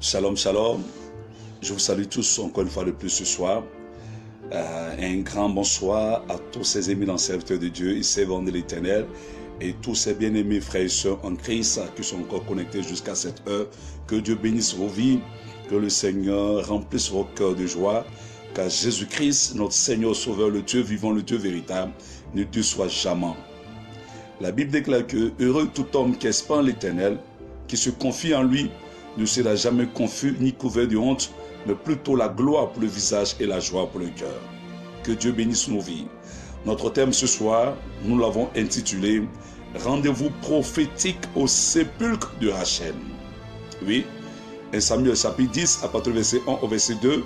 Shalom, shalom. Je vous salue tous encore une fois de plus ce soir. Un grand bonsoir à tous ces éminents serviteurs de Dieu et servants de l'Éternel et tous ces bien-aimés frères et sœurs en Christ qui sont encore connectés jusqu'à cette heure. Que Dieu bénisse vos vies, que le Seigneur remplisse vos cœurs de joie, car Jésus-Christ, notre Seigneur Sauveur, le Dieu vivant, le Dieu véritable, ne déçoit jamais. La Bible déclare que heureux tout homme qui espère en l'Éternel, qui se confie en lui, ne sera jamais confus ni couvert de honte, mais plutôt la gloire pour le visage et la joie pour le cœur. Que Dieu bénisse nos vies. Notre thème ce soir, nous l'avons intitulé « Rendez-vous prophétique au sépulcre de Rachel ». Oui, 1 Samuel chapitre 10, à partir du verset 1 au verset 2,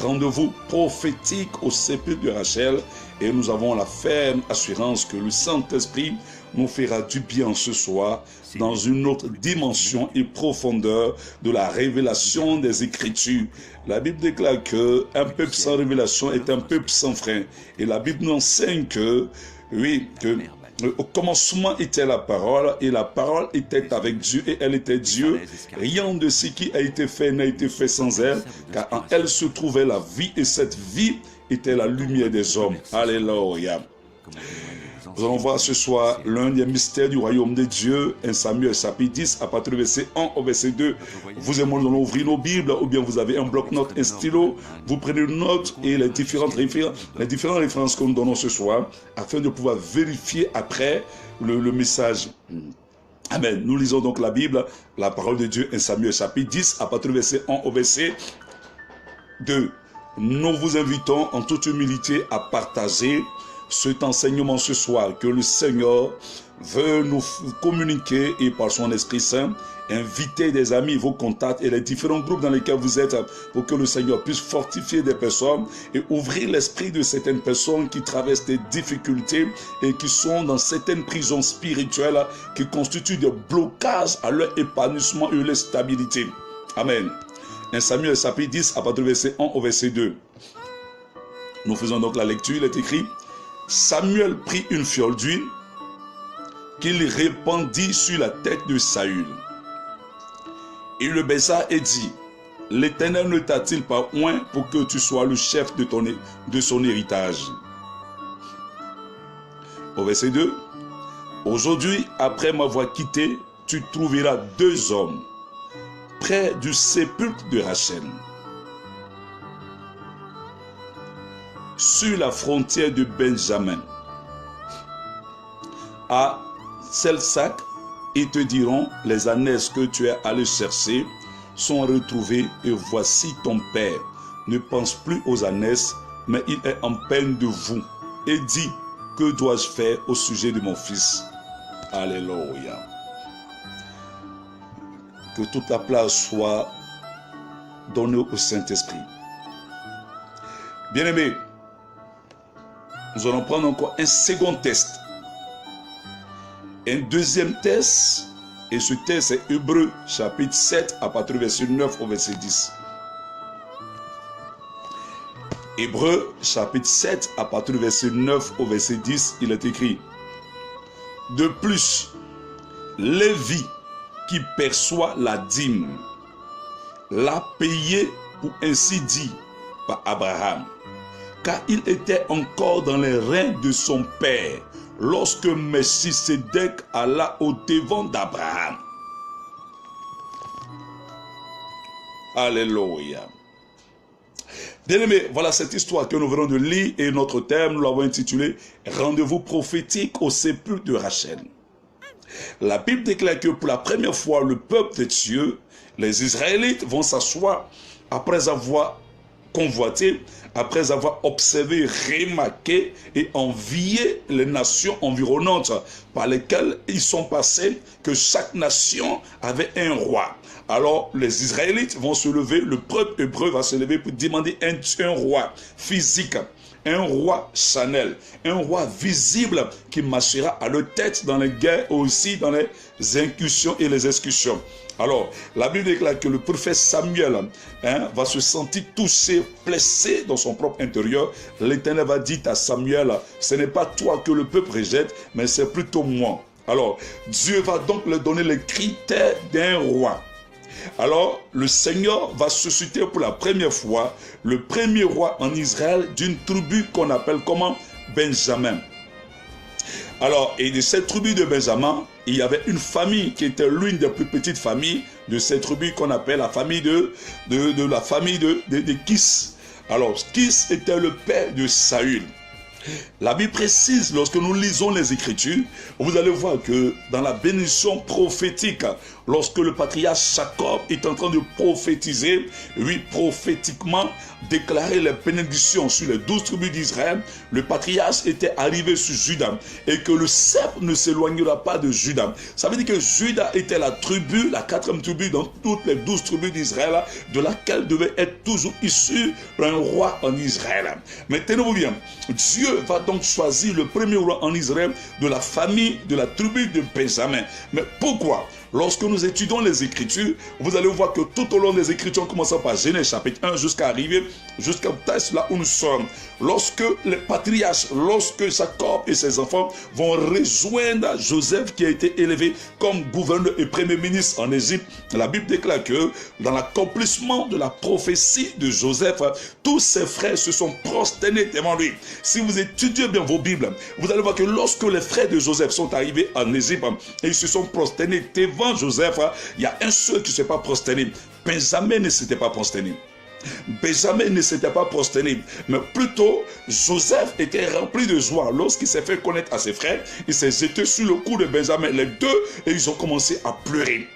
rendez-vous prophétique au sépulcre de Rachel, et nous avons la ferme assurance que le Saint-Esprit nous fera du bien ce soir dans une autre dimension et profondeur de la révélation des Écritures. La Bible déclare que un peuple sans révélation est un peuple sans frein. Et la Bible nous enseigne que, oui, que au commencement était la parole, et la parole était avec Dieu, et elle était Dieu. Rien de ce qui a été fait n'a été fait sans elle, car en elle se trouvait la vie, et cette vie était la lumière des hommes. Alléluia. Nous allons voir ce soir l'un des mystères du royaume de Dieu, 1 Samuel chapitre 10, à partir du verset 1 au verset 2. Vous et moi, nous allons ouvrir nos Bibles, ou bien vous avez un bloc-notes, un stylo, vous prenez une note et les différentes références que nous donnons ce soir, afin de pouvoir vérifier après le message. Amen. Nous lisons donc la Bible, la parole de Dieu, 1 Samuel chapitre 10, à partir du verset 1 au verset 2. Nous vous invitons en toute humilité à partager cet enseignement ce soir que le Seigneur veut nous communiquer, et par son Esprit Saint, inviter des amis, vos contacts et les différents groupes dans lesquels vous êtes, pour que le Seigneur puisse fortifier des personnes et ouvrir l'esprit de certaines personnes qui traversent des difficultés et qui sont dans certaines prisons spirituelles qui constituent des blocages à leur épanouissement et leur stabilité. Amen. 1 Samuel chapitre 10, à partir du verset 1 au verset 2. Nous faisons donc la lecture. Il est écrit: Samuel prit une fiole d'huile qu'il répandit sur la tête de Saül. Il le baisa et dit: L'Éternel ne t'a-t-il pas oint pour que tu sois le chef de son héritage? Au verset 2, aujourd'hui, après m'avoir quitté, tu trouveras 2 hommes près du sépulcre de Rachel, sur la frontière de Benjamin, à Selsac. Ils te diront: les ânesses que tu es allé chercher sont retrouvées, et voici ton père ne pense plus aux ânesses, mais il est en peine de vous, et dit: que dois-je faire au sujet de mon fils? Alléluia. Que toute la place soit donnée au Saint-Esprit. Bien-aimés, nous allons prendre encore un second test. Un deuxième test, et ce test est Hébreux chapitre 7 à partir du verset 9 au verset 10. Hébreux chapitre 7 à partir du verset 9 au verset 10, il est écrit: de plus, Lévi qui perçoit la dîme l'a payé, pour ainsi dire, par Abraham, car il était encore dans les reins de son père lorsque Melchisédek alla au devant d'Abraham. Alléluia. Bien-aimés, voilà cette histoire que nous venons de lire, et notre thème, nous l'avons intitulé « Rendez-vous prophétique au sépulcre de Rachel ». La Bible déclare que pour la première fois, le peuple de Dieu, les Israélites, vont s'asseoir après avoir convoité, après avoir observé, remarqué et envié les nations environnantes par lesquelles ils sont passés, que chaque nation avait un roi. Alors les Israélites vont se lever, le peuple hébreu va se lever pour demander un roi physique, un roi Chanel, un roi visible qui marchera à leur tête dans les guerres, aussi dans les incursions et les excursions. Alors, la Bible déclare que le prophète Samuel va se sentir touché, blessé dans son propre intérieur. L'Éternel va dire à Samuel: ce n'est pas toi que le peuple rejette, mais c'est plutôt moi. Alors, Dieu va donc lui donner les critères d'un roi. Alors, le Seigneur va susciter pour la première fois le premier roi en Israël d'une tribu qu'on appelle comment? Benjamin. Alors, et de cette tribu de Benjamin, il y avait une famille qui était l'une des plus petites familles de cette tribu qu'on appelle la famille de Kis. Alors, Kis était le père de Saül. La Bible précise, lorsque nous lisons les Écritures, vous allez voir que dans la bénédiction prophétique, lorsque le patriarche Jacob est en train de prophétiser, lui prophétiquement déclarer les bénédictions sur les 12 tribus d'Israël, le patriarche était arrivé sur Juda et que le sceptre ne s'éloignera pas de Juda. Ça veut dire que Juda était la tribu, la 4e tribu dans toutes les 12 tribus d'Israël, de laquelle devait être toujours issu un roi en Israël. Mais tenez-vous bien, Dieu va donc choisir le premier roi en Israël de la famille, de la tribu de Benjamin. Mais pourquoi? Lorsque nous étudions les Écritures, vous allez voir que tout au long des Écritures, en commençant par Genèse chapitre 1 jusqu'à arriver, jusqu'à là où nous sommes, lorsque les patriarches, lorsque Jacob et ses enfants vont rejoindre Joseph qui a été élevé comme gouverneur et premier ministre en Égypte, la Bible déclare que dans l'accomplissement de la prophétie de Joseph, tous ses frères se sont prosternés devant lui. Si vous étudiez bien vos Bibles, vous allez voir que lorsque les frères de Joseph sont arrivés en Égypte et ils se sont prosternés devant Joseph, il y a un seul qui ne s'est pas prosterné. Benjamin ne s'était pas prosterné. Benjamin ne s'était pas prosterné, mais plutôt Joseph était rempli de joie. Lorsqu'il s'est fait connaître à ses frères, il s'est jeté sur le cou de Benjamin, les deux, et ils ont commencé à pleurer.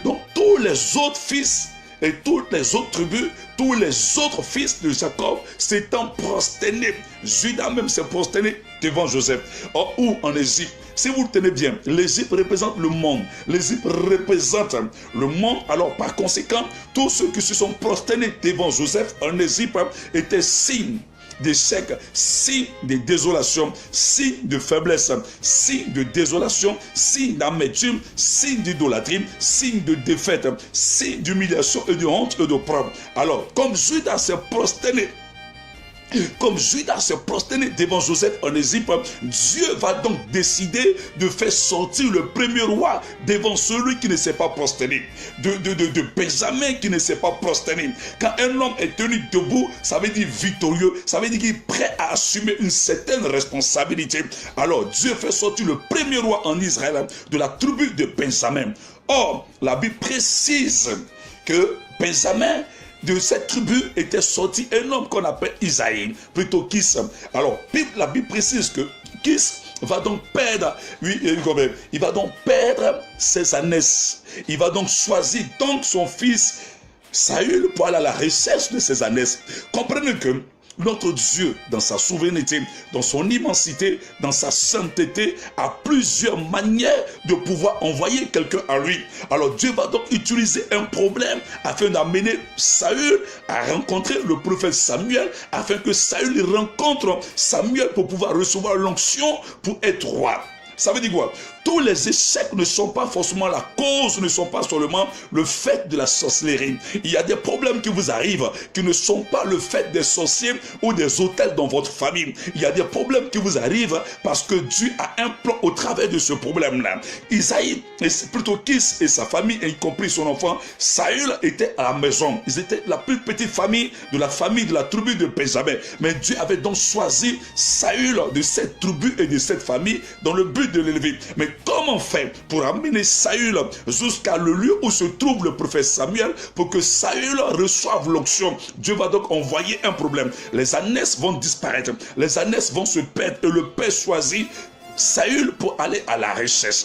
Donc tous les autres fils et toutes les autres tribus, tous les autres fils de Jacob s'étant prosternés. Judas même s'est prosterné devant Joseph. Or, où en Égypte? Si vous le tenez bien, l'Égypte représente le monde. L'Égypte représente le monde. Alors, par conséquent, tous ceux qui se sont prosternés devant Joseph en Égypte étaient signes d'échec, signe de désolation, signe de faiblesse, signe de désolation, signe d'amertume, signe d'idolâtrie, signe de défaite, signe d'humiliation et de honte et d'opprobre. Alors, comme Judas s'est prosterné, devant Joseph en Égypte, Dieu va donc décider de faire sortir le premier roi devant celui qui ne s'est pas prosterné. De Benjamin qui ne s'est pas prosterné. Quand un homme est tenu debout, ça veut dire victorieux, ça veut dire qu'il est prêt à assumer une certaine responsabilité. Alors Dieu fait sortir le premier roi en Israël de la tribu de Benjamin. Or, la Bible précise que Benjamin, de cette tribu était sorti un homme qu'on appelle Isaïe, plutôt Kis. Alors, la Bible précise que Kis va donc perdre, il va donc perdre ses ânesses. Il va donc choisir donc son fils Saül pour aller à la recherche de ses ânesses. Comprenez que notre Dieu, dans sa souveraineté, dans son immensité, dans sa sainteté, a plusieurs manières de pouvoir envoyer quelqu'un à lui. Alors Dieu va donc utiliser un problème afin d'amener Saül à rencontrer le prophète Samuel, afin que Saül rencontre Samuel pour pouvoir recevoir l'onction pour être roi. Ça veut dire quoi? Tous les échecs ne sont pas forcément la cause, ne sont pas seulement le fait de la sorcellerie. Il y a des problèmes qui vous arrivent qui ne sont pas le fait des sorciers ou des autels dans votre famille. Il y a des problèmes qui vous arrivent parce que Dieu a un plan au travers de ce problème-là. Isaïe, plutôt Kis et sa famille, y compris son enfant, Saül était à la maison. Ils étaient la plus petite famille de la tribu de Benjamin. Mais Dieu avait donc choisi Saül de cette tribu et de cette famille dans le but de l'élever. Mais comment faire pour amener Saül jusqu'à le lieu où se trouve le prophète Samuel pour que Saül reçoive l'onction? Dieu va donc envoyer un problème. Les ânesses vont disparaître, les ânesses vont se perdre et le père choisit Saül pour aller à la recherche.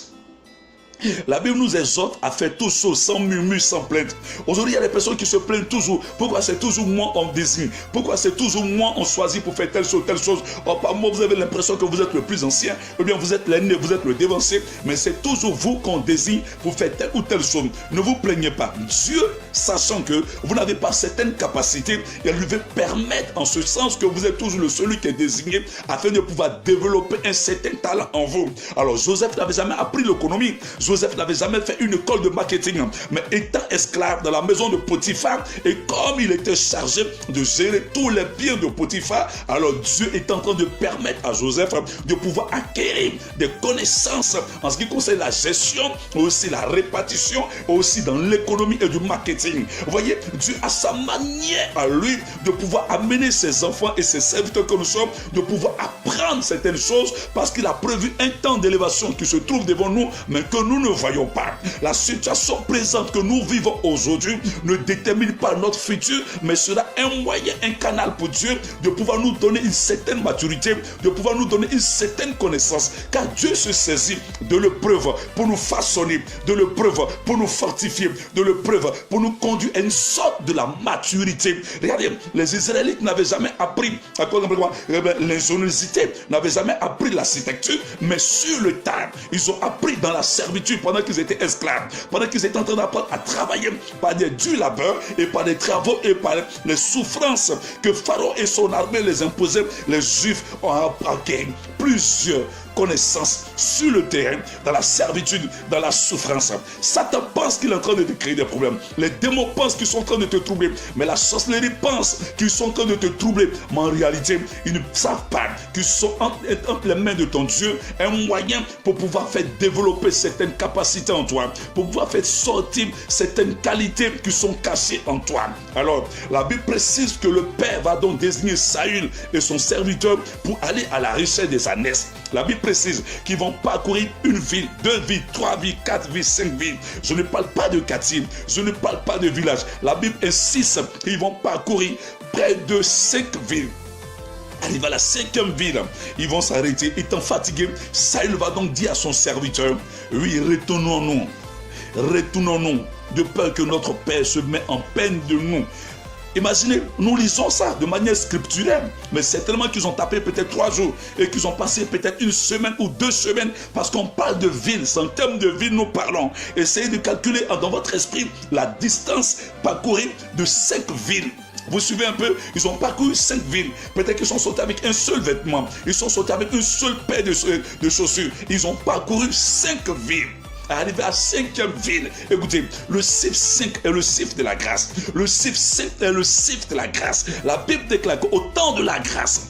La Bible nous exhorte à faire tout chose sans murmure, sans plainte. Aujourd'hui, il y a des personnes qui se plaignent toujours. Pourquoi c'est toujours moi on désigne? Pourquoi c'est toujours moi on choisit pour faire telle chose, telle chose? Oh, par moi, vous avez l'impression que vous êtes le plus ancien, ou bien vous êtes l'aîné, vous êtes le devancier, mais c'est toujours vous qu'on désigne pour faire telle ou telle chose. Ne vous plaignez pas. Dieu sachant que vous n'avez pas certaines capacités, et elle devait permettre en ce sens que vous êtes toujours celui qui est désigné afin de pouvoir développer un certain talent en vous. Alors Joseph n'avait jamais appris l'économie, Joseph n'avait jamais fait une école de marketing, mais étant esclave dans la maison de Potiphar, et comme il était chargé de gérer tous les biens de Potiphar, alors Dieu est en train de permettre à Joseph de pouvoir acquérir des connaissances en ce qui concerne la gestion, aussi la répartition, aussi dans l'économie et du marketing. Vous voyez, Dieu a sa manière à lui de pouvoir amener ses enfants et ses serviteurs que nous sommes, de pouvoir apprendre certaines choses parce qu'il a prévu un temps d'élévation qui se trouve devant nous, mais que nous ne voyons pas. La situation présente que nous vivons aujourd'hui ne détermine pas notre futur, mais sera un moyen, un canal pour Dieu de pouvoir nous donner une certaine maturité, de pouvoir nous donner une certaine connaissance, car Dieu se saisit de l'épreuve pour nous façonner, de l'épreuve pour nous fortifier, de l'épreuve pour nous conduire à une sorte de la maturité. Regardez, les Israélites n'avaient jamais appris à cause de l'ingéniosité, n'avaient jamais appris l'architecture, mais sur le temps, ils ont appris dans la servitude pendant qu'ils étaient esclaves, pendant qu'ils étaient en train d'apprendre à travailler par des durs labeurs et par des travaux et par les souffrances que Pharaon et son armée les imposaient. Les Juifs ont acquis plusieurs connaissances sur le terrain, dans la servitude, dans la souffrance. Satan pense qu'il est en train de te créer des problèmes. Les démons pensent qu'ils sont en train de te troubler. Mais la sorcellerie pense qu'ils sont en train de te troubler. Mais en réalité, ils ne savent pas qu'ils sont entre les mains de ton Dieu un moyen pour pouvoir faire développer certaines capacités en toi, pour pouvoir faire sortir certaines qualités qui sont cachées en toi. Alors, la Bible précise que le Père va donc désigner Saül et son serviteur pour aller à la recherche des ânesses. La Bible précise qu'ils vont parcourir une ville, 2 villes, 3 villes, 4 villes, 5 villes. Je ne parle pas de quartier, je ne parle pas de village. La Bible insiste qu'ils vont parcourir près de 5 villes. Arrivé à la 5e ville, ils vont s'arrêter. Étant fatigués, Saül va donc dire à son serviteur, oui, retournons-nous, de peur que notre Père se mette en peine de nous. Imaginez, nous lisons ça de manière scripturelle, mais certainement qu'ils ont tapé peut-être 3 jours et qu'ils ont passé peut-être 1 semaine ou 2 semaines parce qu'on parle de ville. C'est en termes de ville nous parlons. Essayez de calculer dans votre esprit la distance parcourue de 5 villes. Vous suivez un peu? Ils ont parcouru 5 villes. Peut-être qu'ils sont sortis avec un seul vêtement. Ils sont sortis avec une seule paire de chaussures. Ils ont parcouru 5 villes. Arrivé à 5e ville, écoutez, le chiffre 5 est le chiffre de la grâce. Le chiffre 5 est le chiffre de la grâce. La Bible déclare qu'au temps de la grâce,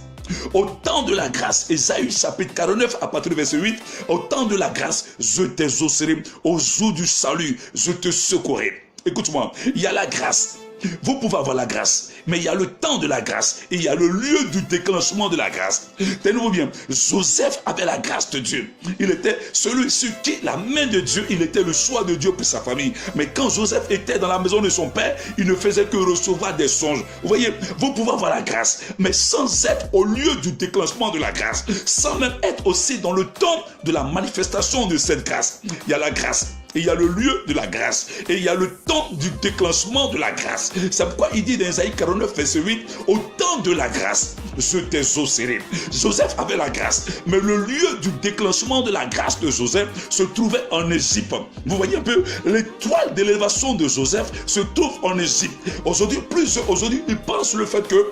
Ésaïe chapitre 49 à partir du verset 8, au temps de la grâce, je t'exaucerai, au jour du salut, je te secourrai. Écoute-moi, il y a la grâce. Vous pouvez avoir la grâce, mais il y a le temps de la grâce et il y a le lieu du déclenchement de la grâce. Tenez-vous bien, Joseph avait la grâce de Dieu. Il était celui sur qui la main de Dieu, il était le choix de Dieu pour sa famille. Mais quand Joseph était dans la maison de son père, il ne faisait que recevoir des songes. Vous voyez, vous pouvez avoir la grâce, mais sans être au lieu du déclenchement de la grâce, sans même être aussi dans le temps de la manifestation de cette grâce. Il y a la grâce. Et il y a le lieu de la grâce. Et il y a le temps du déclenchement de la grâce. C'est pourquoi il dit dans Ésaïe 49, verset 8, au temps de la grâce, je t'exaucerai. Joseph avait la grâce. Mais le lieu du déclenchement de la grâce de Joseph se trouvait en Égypte. Vous voyez un peu, l'étoile d'élévation de Joseph se trouve en Égypte. Aujourd'hui, ils pensent le fait que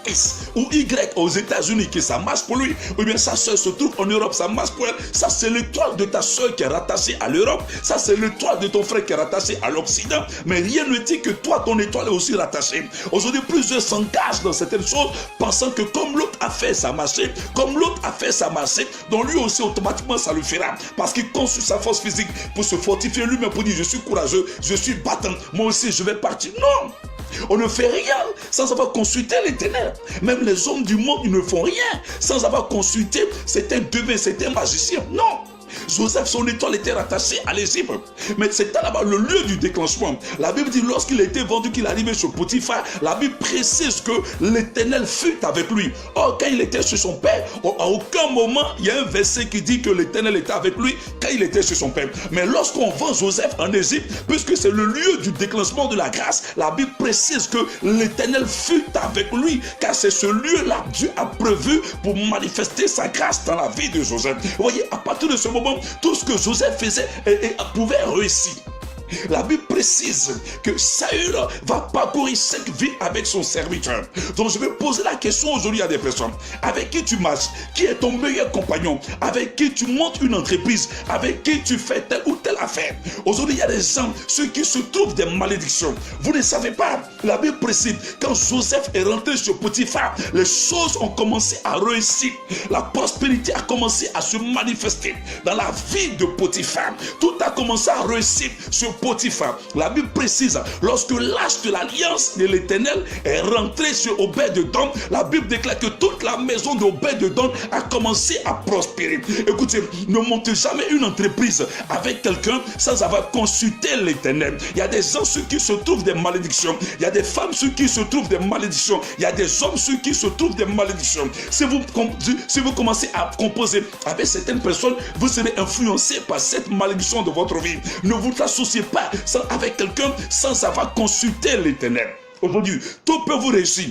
X ou Y aux États-Unis, que ça marche pour lui, ou bien sa soeur se trouve en Europe, ça marche pour elle. Ça, c'est l'étoile de ta soeur qui est rattachée à l'Europe. Ça, c'est l'étoile de ton frère qui est rattaché à l'Occident. Mais rien ne dit que toi, ton étoile est aussi rattachée. Aujourd'hui, plusieurs s'engagent dans certaines choses, pensant que comme l'autre a fait, ça marché, comme l'autre a fait, ça marché, donc lui aussi, automatiquement, ça le fera. Parce qu'il compte sur sa force physique pour se fortifier lui-même, pour dire, je suis courageux, je suis battant, moi aussi, je vais partir. Non! On ne fait rien sans avoir consulté l'Éternel. Même les hommes du monde, ils ne font rien sans avoir consulté certains devins, certains magiciens. Non. Joseph, son étoile était rattachée à l'Égypte. Mais c'était là-bas le lieu du déclenchement. La Bible dit, lorsqu'il a été vendu, qu'il arrivait chez Potiphar, la Bible précise que l'Éternel fut avec lui. Or, quand il était chez son père, à aucun moment, il y a un verset qui dit que l'Éternel était avec lui quand il était chez son père. Mais lorsqu'on vend Joseph en Égypte, puisque c'est le lieu du déclenchement de la grâce, la Bible précise que l'Éternel fut avec lui, car c'est ce lieu-là Dieu a prévu pour manifester sa grâce dans la vie de Joseph. Vous voyez, à partir de ce moment, tout ce que Joseph faisait pouvait réussir. La Bible précise que Saül va parcourir 5 villes avec son serviteur. Donc je vais poser la question aujourd'hui à des personnes. Avec qui tu marches? Qui est ton meilleur compagnon? Avec qui tu montes une entreprise? Avec qui tu fais telle ou telle affaire? Aujourd'hui, il y a des gens, ceux qui se trouvent des malédictions. Vous ne savez pas. La Bible précise, quand Joseph est rentré sur Potiphar, les choses ont commencé à réussir. La prospérité a commencé à se manifester dans la vie de Potiphar. Tout a commencé à réussir sur Potiphar. La Bible précise, lorsque l'arche de l'alliance de l'Éternel est rentrée sur Obed-Edom, la Bible déclare que toute la maison d'Obed-Edom a commencé à prospérer. Écoutez, ne montez jamais une entreprise avec quelqu'un sans avoir consulté l'Éternel. Il y a des gens sur qui se trouvent des malédictions. Il y a des femmes sur qui se trouvent des malédictions. Il y a des hommes sur qui se trouvent des malédictions. Si vous commencez à composer avec certaines personnes, vous serez influencé par cette malédiction de votre vie. Ne vous associez pas avec quelqu'un sans avoir consulté l'Éternel. Aujourd'hui, tout peut vous réussir.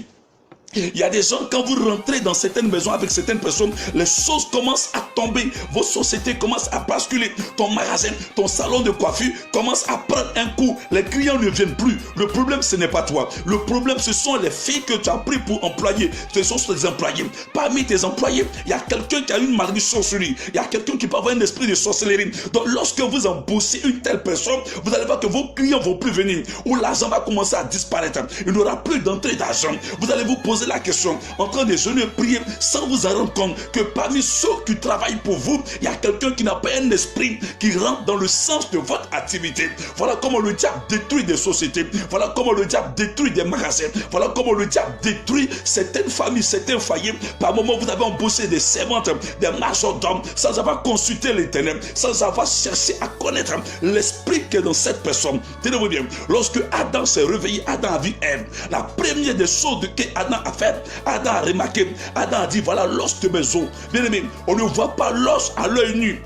Il y a des gens, quand vous rentrez dans certaines maisons avec certaines personnes, les choses commencent à tomber. Vos sociétés commencent à basculer. Ton magasin, ton salon de coiffure commence à prendre un coup. Les clients ne viennent plus. Le problème, ce n'est pas toi. Le problème, ce sont les filles que tu as pris pour employer. Ce sont les employés. Parmi tes employés, il y a quelqu'un qui a une malédiction sur lui. Il y a quelqu'un qui peut avoir un esprit de sorcellerie. Donc, lorsque vous embauchez une telle personne, vous allez voir que vos clients ne vont plus venir. Ou l'argent va commencer à disparaître. Il n'y aura plus d'entrée d'argent. Vous allez vous poser la question, en train de jeûner, prier, sans vous en rendre compte que parmi ceux qui travaillent pour vous, il y a quelqu'un qui n'a pas un esprit qui rentre dans le sens de votre activité. Voilà comment le diable détruit des sociétés. Voilà comment le diable détruit des magasins. Voilà comment le diable détruit certaines familles, certains foyers. Par moment, vous avez embauché des servantes, des majordomes, sans avoir consulté l'Éternel, sans avoir cherché à connaître l'esprit qui est dans cette personne. Tenez-vous bien, lorsque Adam s'est réveillé, Adam a vu Ève. La première des choses que Adam a fait, Adam a remarqué, Adam a dit, voilà l'os de mes os. Bien aimé, on ne voit pas l'os à l'œil nu.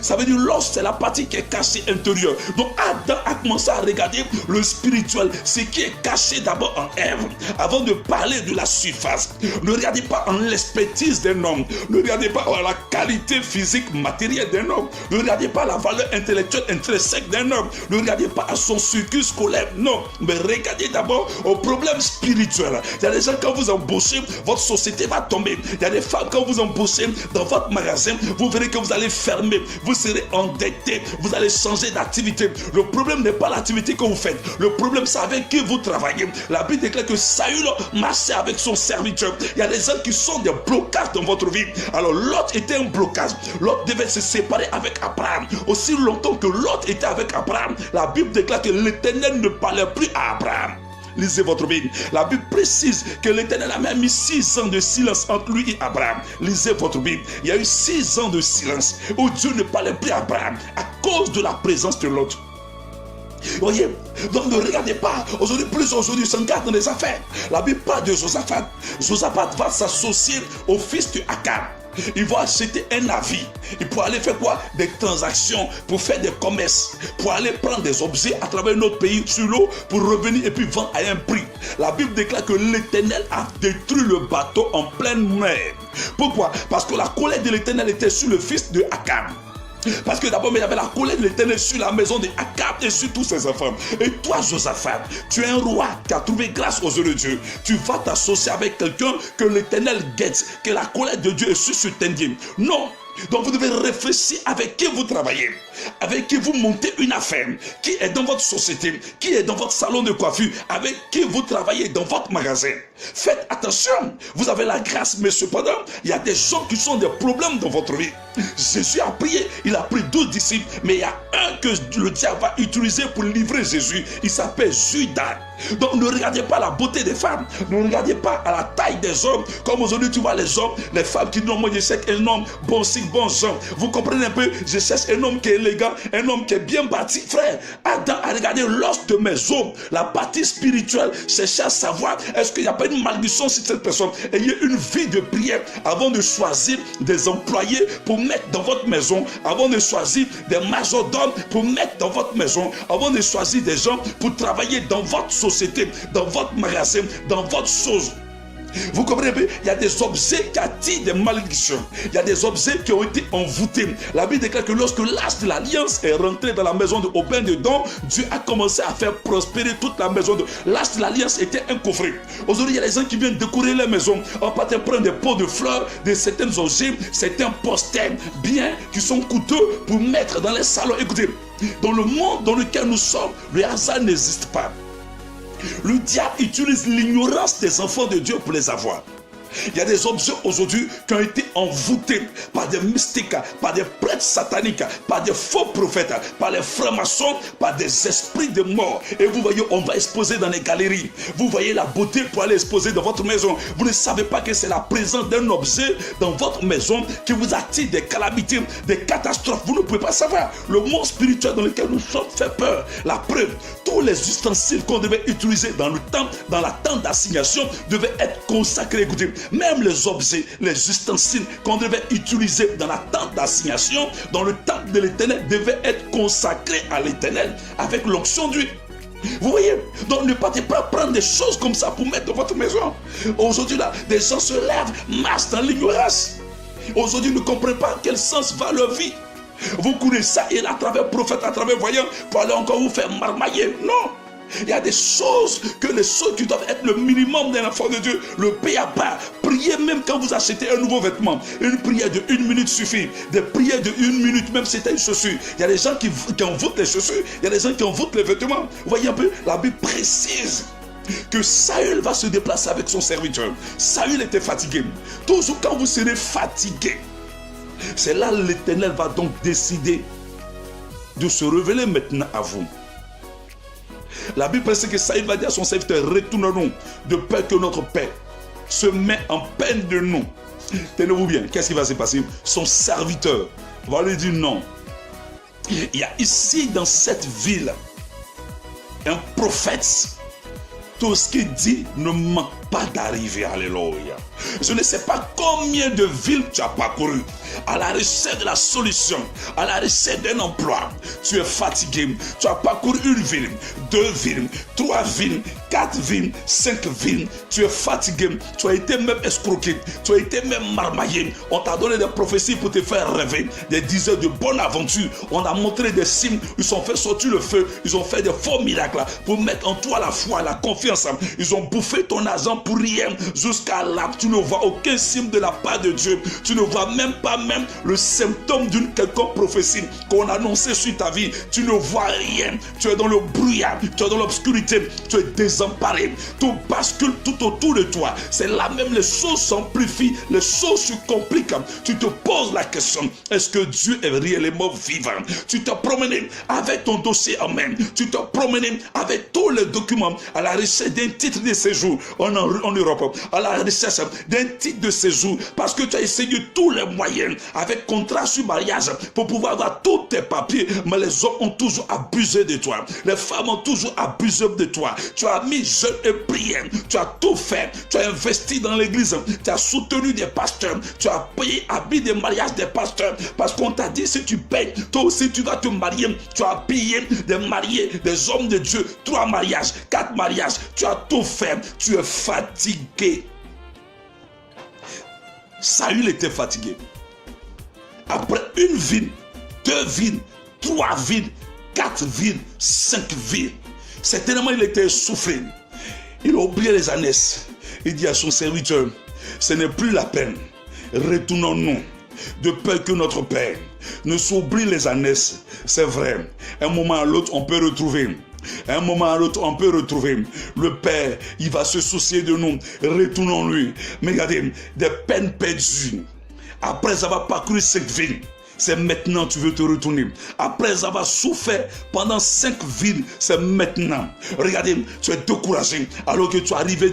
Ça veut dire l'os, c'est la partie qui est cachée intérieure. Donc Adam a commencé à regarder le spirituel, ce qui est caché d'abord en Ève, avant de parler de la surface. Ne regardez pas en l'expertise d'un homme. Ne regardez pas à la qualité physique, matérielle d'un homme. Ne regardez pas à la valeur intellectuelle intrinsèque d'un homme. Ne regardez pas à son circuit scolaire. Non, mais regardez d'abord au problème spirituel. Il y a des gens, quand vous embauchez, votre société va tomber. Il y a des femmes, quand vous embauchez dans votre magasin, vous verrez que vous allez fermer. Vous serez endetté, vous allez changer d'activité. Le problème n'est pas l'activité que vous faites. Le problème, c'est avec qui vous travaillez. La Bible déclare que Saül marchait avec son serviteur. Il y a des gens qui sont des blocages dans votre vie. Alors Lot était un blocage. Lot devait se séparer avec Abraham. Aussi longtemps que Lot était avec Abraham, la Bible déclare que l'Éternel ne parlait plus à Abraham. Lisez votre Bible. La Bible précise que l'Éternel a même mis 6 ans de silence entre lui et Abraham. Lisez votre Bible. Il y a eu 6 ans de silence où Dieu ne parlait plus à Abraham à cause de la présence de l'autre. Voyez, donc ne regardez pas. Aujourd'hui, on s'en garde dans les affaires. La Bible parle de Josaphat. Josaphat va s'associer au fils de Akab. Il va acheter un navire. Il peut aller faire quoi? Des transactions, pour faire des commerces, pour aller prendre des objets à travers notre pays sur l'eau, pour revenir et puis vendre à un prix. La Bible déclare que l'Éternel a détruit le bateau en pleine mer. Pourquoi? Parce que la colère de l'Éternel était sur le fils de Akab. Parce que d'abord, il y avait la colère de l'Éternel sur la maison de Akab et sur tous ses enfants. Et toi, Josaphat, tu es un roi qui a trouvé grâce aux yeux de Dieu. Tu vas t'associer avec quelqu'un que l'Éternel guette, que la colère de Dieu est sur ce tendier. Non. Donc vous devez réfléchir avec qui vous travaillez, avec qui vous montez une affaire, qui est dans votre société, qui est dans votre salon de coiffure, avec qui vous travaillez dans votre magasin. Faites attention, vous avez la grâce, mais cependant, il y a des gens qui sont des problèmes dans votre vie. Jésus a prié, il a pris 12 disciples, mais il y a un que le diable va utiliser pour livrer Jésus. Il s'appelle Judas. Donc ne regardez pas la beauté des femmes, ne regardez pas à la taille des hommes. Comme aujourd'hui tu vois les hommes, les femmes qui disent moi je cherche un homme bon signe, bon genre. Vous comprenez un peu, je cherche un homme qui est élégant, un homme qui est bien bâti. Frère, Adam a regardé l'os de mes os, la partie spirituelle, chercher à savoir est-ce qu'il n'y a pas une malédiction sur cette personne. Ayez une vie de prière avant de choisir des employés pour mettre dans votre maison, avant de choisir des majordomes pour mettre dans votre maison, avant de choisir des gens pour travailler dans votre société, dans votre magasin, dans votre chose. Vous comprenez? Il y a des objets qui attirent des malédictions. Il y a des objets qui ont été envoûtés. La Bible déclare que lorsque l'âge de l'alliance est rentré dans la maison de Obed-Édom, Dieu a commencé à faire prospérer toute la maison. L'âge de l'alliance était un coffret. Aujourd'hui, il y a des gens qui viennent décorer les maisons en partant prendre des pots de fleurs, de certains objets, certains posters bien qui sont coûteux pour mettre dans les salons. Écoutez, dans le monde dans lequel nous sommes, le hasard n'existe pas. Le diable utilise l'ignorance des enfants de Dieu pour les avoir. Il y a des objets aujourd'hui qui ont été envoûtés par des mystiques, par des prêtres sataniques, par des faux prophètes, par les francs-maçons, par des esprits de mort. Et vous voyez, on va exposer dans les galeries. Vous voyez la beauté pour aller exposer dans votre maison. Vous ne savez pas que c'est la présence d'un objet dans votre maison qui vous attire des calamités, des catastrophes. Vous ne pouvez pas savoir. Le monde spirituel dans lequel nous sommes fait peur. La preuve, tous les ustensiles qu'on devait utiliser dans le temps, dans la tente d'assignation, devaient être consacrés. Écoutez, même les objets, les ustensiles qu'on devait utiliser dans la tente d'assignation, dans le temple de l'Éternel, devaient être consacrés à l'Éternel avec l'onction d'huile. Vous voyez, donc ne partez pas prendre des choses comme ça pour mettre dans votre maison. Aujourd'hui là, des gens se lèvent, marchent dans l'ignorance. Aujourd'hui, ne comprennent pas quel sens va leur vie. Vous courez ça et là, à travers prophète, à travers voyant, pour aller encore vous faire marmailler. Non. Il y a des choses qui doivent être le minimum d'un enfant de Dieu. Le p.a.-ba. Priez même quand vous achetez un nouveau vêtement. Une prière de 1 minute suffit. Des prières de 1 minute, même si c'était une chaussure. Il y a des gens qui envoûtent les chaussures. Il y a des gens qui envoûtent les vêtements. Vous voyez un peu, la Bible précise que Saül va se déplacer avec son serviteur. Saül était fatigué. Toujours quand vous serez fatigué, c'est là l'Éternel va donc décider de se révéler maintenant à vous. La Bible précise que Saül va dire à son serviteur, retournons de peur que notre Père se met en peine de nous. Tenez-vous bien, qu'est-ce qui va se passer? Son serviteur va lui dire non. Il y a ici dans cette ville un prophète. Tout ce qu'il dit ne manque pas d'arriver. Alléluia. Je ne sais pas combien de villes tu as parcouru à la recherche de la solution, à la recherche d'un emploi. Tu es fatigué. Tu as parcouru 1 ville, 2 villes, 3 villes, 4 villes, 5 villes. Tu es fatigué. Tu as été même escroqué. Tu as été même marmaillé. On t'a donné des prophéties pour te faire rêver. Des dizaines de bonnes aventures. On a montré des signes. Ils ont fait sortir le feu. Ils ont fait des faux miracles pour mettre en toi la foi, la confiance. Ils ont bouffé ton argent pour rien. Jusqu'à là, tu ne vois aucun signe de la part de Dieu. Tu ne vois même pas le symptôme d'une quelconque prophétie qu'on a annoncé sur ta vie. Tu ne vois rien. Tu es dans le brouillard. Tu es dans l'obscurité. Tu es désemparé. Tout bascule tout autour de toi. C'est là même les choses s'amplifient. Les choses se compliquent. Tu te poses la question, est-ce que Dieu est réellement vivant? Tu te promènes avec ton dossier en main. Tu te promènes avec tous les documents à la recherche d'un titre de séjour en Europe, à la recherche d'un titre de séjour, parce que tu as essayé tous les moyens avec contrat sur mariage pour pouvoir avoir tous tes papiers, mais les hommes ont toujours abusé de toi, les femmes ont toujours abusé de toi. Tu as mis jeûne et prière, tu as tout fait, tu as investi dans l'église, tu as soutenu des pasteurs, tu as payé habit de mariage des pasteurs, parce qu'on t'a dit si tu payes, toi aussi tu vas te marier. Tu as payé des mariés, des hommes de Dieu, 3 mariages, 4 mariages, tu as tout fait, tu es fatigué. Saül était fatigué. Après 1 ville, 2 villes, 3 villes, 4 villes, 5 villes, certainement il était essoufflé. Il a oublié les ânesses. Il dit à son serviteur, ce n'est plus la peine. Retournons-nous de peur que notre Père ne s'oublie les ânesses. C'est vrai, un moment à l'autre on peut retrouver. Un moment à l'autre, on peut retrouver le Père. Il va se soucier de nous. Retournons-lui. Mais regardez, des peines perdues. Après avoir parcouru 5 villes, c'est maintenant que tu veux te retourner. Après avoir souffert pendant 5 villes, c'est maintenant. Regardez, tu es découragé alors que tu arrivais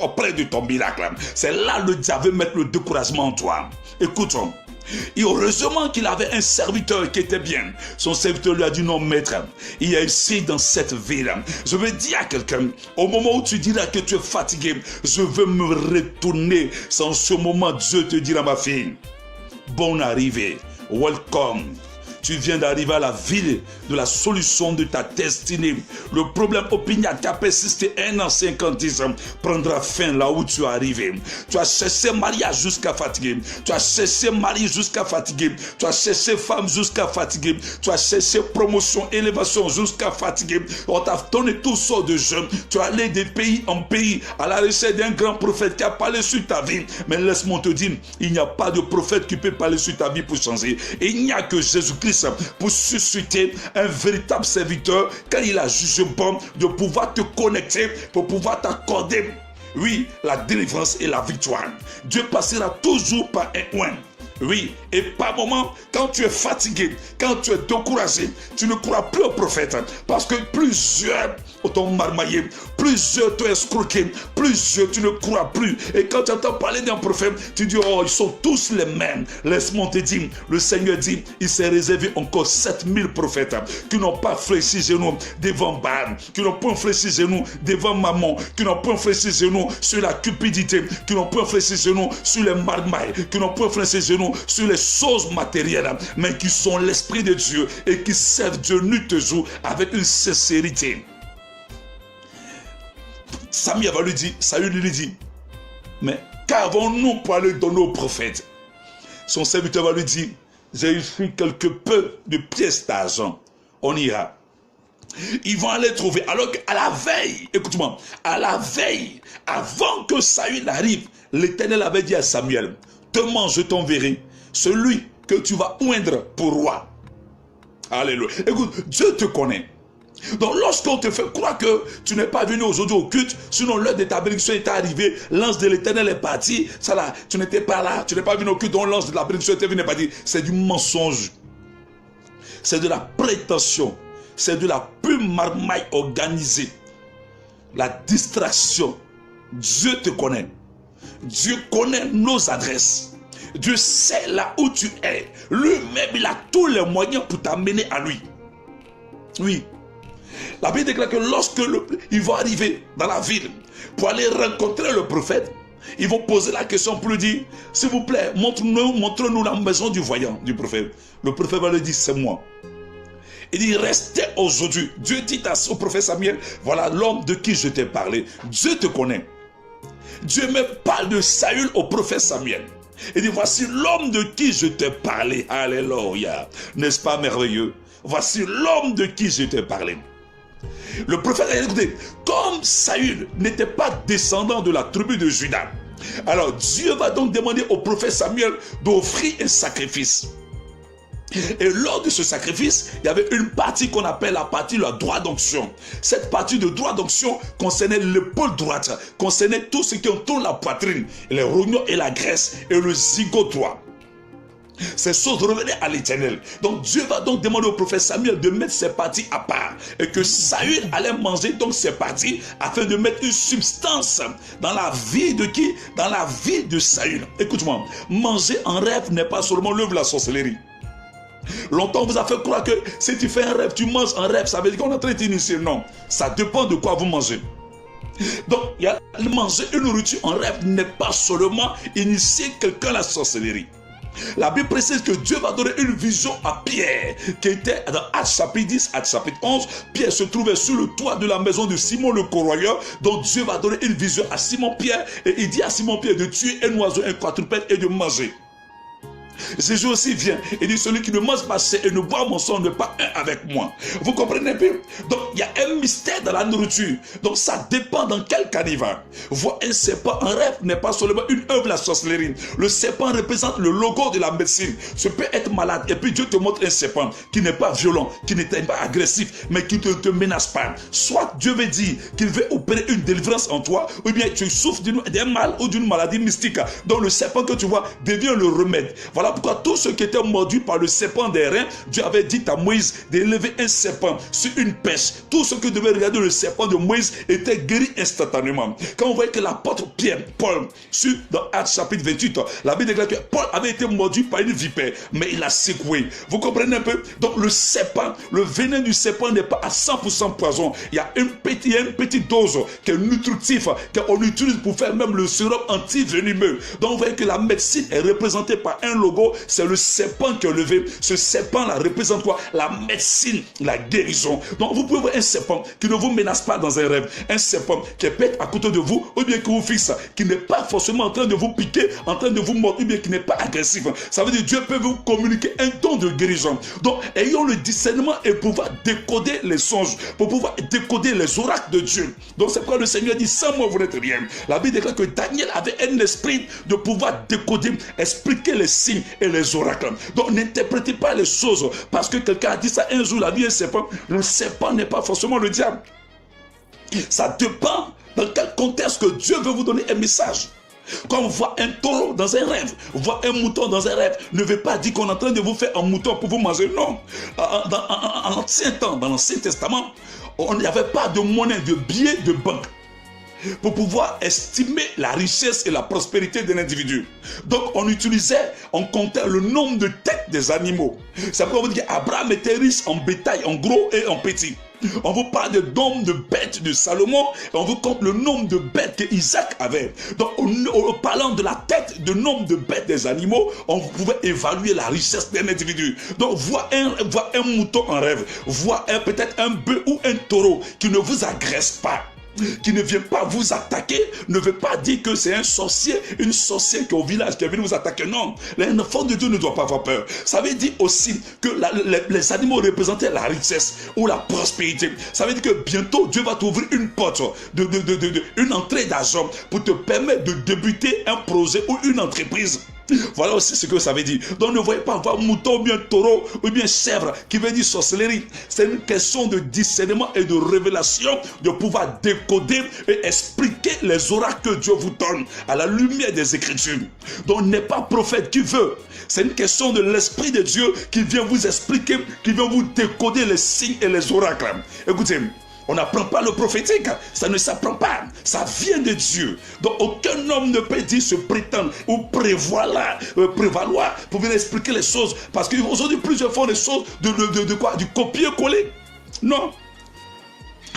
auprès de ton miracle. C'est là le diable veut mettre le découragement en toi. Écoute-moi. Et heureusement qu'il avait un serviteur qui était bien. Son serviteur lui a dit non maître, il y a ici dans cette ville. Je veux dire à quelqu'un, au moment où tu diras que tu es fatigué, je veux me retourner. C'est en ce moment Dieu te dira ma fille, bonne arrivée, welcome. Tu viens d'arriver à la ville de la solution de ta destinée. Le problème opiniâtre qui a persisté 1 an, 50 ans prendra fin là où tu es arrivé. Tu as cherché mariage jusqu'à fatiguer. Tu as cherché mari jusqu'à fatiguer. Tu as cherché femme jusqu'à fatiguer. Tu as cherché promotion, élévation jusqu'à fatiguer. On t'a donné toutes sortes de jeunes. Tu es allé de pays en pays à la recherche d'un grand prophète qui a parlé sur ta vie. Mais laisse-moi te dire, il n'y a pas de prophète qui peut parler sur ta vie pour changer. Et il n'y a que Jésus-Christ pour susciter un véritable serviteur quand il a jugé bon de pouvoir te connecter, pour pouvoir t'accorder, oui, la délivrance et la victoire. Dieu passera toujours par un oint. Oui, et par moment, quand tu es fatigué, quand tu es découragé, tu ne crois plus au prophète. Parce que plusieurs t'ont marmaillé, plusieurs t'ont escroqué, plusieurs tu ne crois plus. Et quand tu entends parler d'un prophète, tu dis, oh, ils sont tous les mêmes. Laisse-moi te dire, le Seigneur dit, il s'est réservé encore 7000 prophètes qui n'ont pas fléchi genoux devant Baal, qui n'ont pas fléchi genoux devant Mammon, qui n'ont pas fléchi genoux sur la cupidité, qui n'ont pas fléchi genoux sur les marmailles, qui n'ont pas fléchi genoux sur les choses matérielles, mais qui sont l'Esprit de Dieu et qui servent Dieu nuit et jour avec une sincérité. Samuel va lui dire, Saül lui dit, mais qu'avons-nous pour aller donner au prophète? Son serviteur va lui dire, j'ai ici quelque peu de pièces d'argent, on ira. Ils vont aller trouver, alors qu'à la veille, écoute-moi, à la veille, avant que Saül arrive, l'Éternel avait dit à Samuel, demain je t'enverrai celui que tu vas oindre pour roi. Alléluia. Écoute, Dieu te connaît. Donc lorsqu'on te fait croire que tu n'es pas venu aujourd'hui au culte, sinon l'heure de ta bénédiction est arrivée, l'ange de l'Éternel est parti, ça là, tu n'étais pas là, tu n'es pas venu au culte, donc l'ange de la bénédiction est venu, n'est pas dit. C'est du mensonge. C'est de la prétention. C'est de la pure marmaille organisée. La distraction. Dieu te connaît. Dieu connaît nos adresses. Dieu sait là où tu es. Lui-même, il a tous les moyens pour t'amener à lui. Oui. La Bible déclare que lorsque ils vont arriver dans la ville pour aller rencontrer le prophète, ils vont poser la question pour lui dire, s'il vous plaît, montre-nous la maison du voyant, du prophète. Le prophète va lui dire, c'est moi. Il dit, restez aujourd'hui. Dieu dit au prophète Samuel, voilà l'homme de qui je t'ai parlé. Dieu te connaît. Dieu me parle de Saül au prophète Samuel. Il dit, voici l'homme de qui je t'ai parlé. Alléluia. N'est-ce pas merveilleux? Voici l'homme de qui je t'ai parlé. Le prophète a écouté, comme Saül n'était pas descendant de la tribu de Juda, alors Dieu va donc demander au prophète Samuel d'offrir un sacrifice. Et lors de ce sacrifice, il y avait une partie qu'on appelle la partie de la droit d'onction. Cette partie de droit d'onction concernait l'épaule droite, concernait tout ce qui entoure la poitrine, les rognons et la graisse, et le zigote droit. Ces choses revenaient à l'Éternel. Donc Dieu va donc demander au prophète Samuel de mettre ces parties à part. Et que Saül allait manger donc ces parties afin de mettre une substance dans la vie de qui? Dans la vie de Saül. Écoute-moi, manger en rêve n'est pas seulement l'œuvre de la sorcellerie. Longtemps on vous a fait croire que si tu fais un rêve, tu manges en rêve, ça veut dire qu'on est en train d'initier. Non, ça dépend de quoi vous mangez. Donc, manger une nourriture en rêve n'est pas seulement initier quelqu'un à la sorcellerie. La Bible précise que Dieu va donner une vision à Pierre, qui était dans Actes chapitre 10, Actes chapitre 11. Pierre se trouvait sur le toit de la maison de Simon le corroyeur. Donc Dieu va donner une vision à Simon Pierre, et il dit à Simon Pierre de tuer un oiseau, un quadrupède et de manger. Jésus aussi vient et dit, celui qui ne mange pas et ne boit mon sang n'est pas un avec moi. Vous comprenez un peu? Donc il y a un mystère dans la nourriture. Donc ça dépend dans quel cas il va. Voir un serpent en rêve n'est pas seulement une œuvre de la sorcellerie. Le serpent représente le logo de la médecine. Tu peux être malade et puis Dieu te montre un serpent qui n'est pas violent, qui n'est pas agressif, mais qui ne te menace pas. Soit Dieu veut dire qu'il veut opérer une délivrance en toi, ou bien tu souffres d'un mal ou d'une maladie mystique. Donc le serpent que tu vois devient le remède. Voilà pourquoi tous ceux qui étaient mordus par le serpent des reins, Dieu avait dit à Moïse d'élever un serpent sur une pêche. Tous ceux qui devaient regarder le serpent de Moïse étaient guéris instantanément. Quand on voyait que l'apôtre Paul, dans Actes chapitre 28, la Bible déclare que Paul avait été mordu par une vipère, mais il a secoué. Vous comprenez un peu? Donc le serpent, le venin du serpent n'est pas à 100% poison. Il y a une petite dose qui est nutritive, qu'on utilise pour faire même le sérum anti-venimeux. Donc on voit que la médecine est représentée par un logo taureau, c'est le serpent qui est levé. Ce serpent-là représente quoi? La médecine, la guérison. Donc vous pouvez voir un serpent qui ne vous menace pas dans un rêve. Un serpent qui est peut-être à côté de vous, ou bien qui vous fixe, qui n'est pas forcément en train de vous piquer, en train de vous mordre, ou bien qui n'est pas agressif. Ça veut dire que Dieu peut vous communiquer un don de guérison. Donc ayons le discernement et pouvoir décoder les songes, pour pouvoir décoder les oracles de Dieu. Donc c'est pourquoi le Seigneur dit, sans moi vous n'êtes rien. La Bible déclare que Daniel avait un esprit de pouvoir décoder, expliquer les signes et les oracles. Donc n'interprétez pas les choses parce que quelqu'un a dit ça un jour, la vie est un serpent. Le serpent n'est pas forcément le diable. Ça dépend dans quel contexte que Dieu veut vous donner un message. Quand on voit un taureau dans un rêve, on voit un mouton dans un rêve, ne veut pas dire qu'on est en train de vous faire un mouton pour vous manger. Non. En ancien temps, dans l'Ancien Testament, il n'y avait pas de monnaie, de billets de banque pour pouvoir estimer la richesse et la prospérité d'un individu. Donc on utilisait, on comptait le nombre de têtes des animaux. C'est pourquoi on dit qu'Abraham était riche en bétail, en gros et en petit. On vous parle du nombre de bêtes de Salomon et on vous compte le nombre de bêtes qu'Isaac avait. Donc en parlant de la tête, du nombre de bêtes des animaux, on pouvait évaluer la richesse d'un individu. Donc voir un mouton en rêve, voir peut-être un bœuf ou un taureau qui ne vous agresse pas, qui ne vient pas vous attaquer, ne veut pas dire que c'est un sorcier, une sorcière qui est au village, qui est venu vous attaquer. Non, l'enfant de Dieu ne doit pas avoir peur. Ça veut dire aussi que les animaux représentaient la richesse ou la prospérité. Ça veut dire que bientôt Dieu va t'ouvrir une porte, une entrée d'argent pour te permettre de débuter un projet ou une entreprise. Voilà aussi ce que ça veut dire. Donc ne voyez pas avoir mouton ou bien taureau ou bien chèvre qui veut dire sorcellerie. C'est une question de discernement et de révélation, de pouvoir décoder et expliquer les oracles que Dieu vous donne à la lumière des Écritures. Donc n'est pas prophète qui veut. C'est une question de l'Esprit de Dieu qui vient vous expliquer, qui vient vous décoder les signes et les oracles. Écoutez, on n'apprend pas le prophétique, ça ne s'apprend pas, ça vient de Dieu. Donc aucun homme ne peut dire se prétendre ou prévaloir pour venir expliquer les choses. Parce qu'aujourd'hui plusieurs font des choses de quoi? Du copier-coller. Non.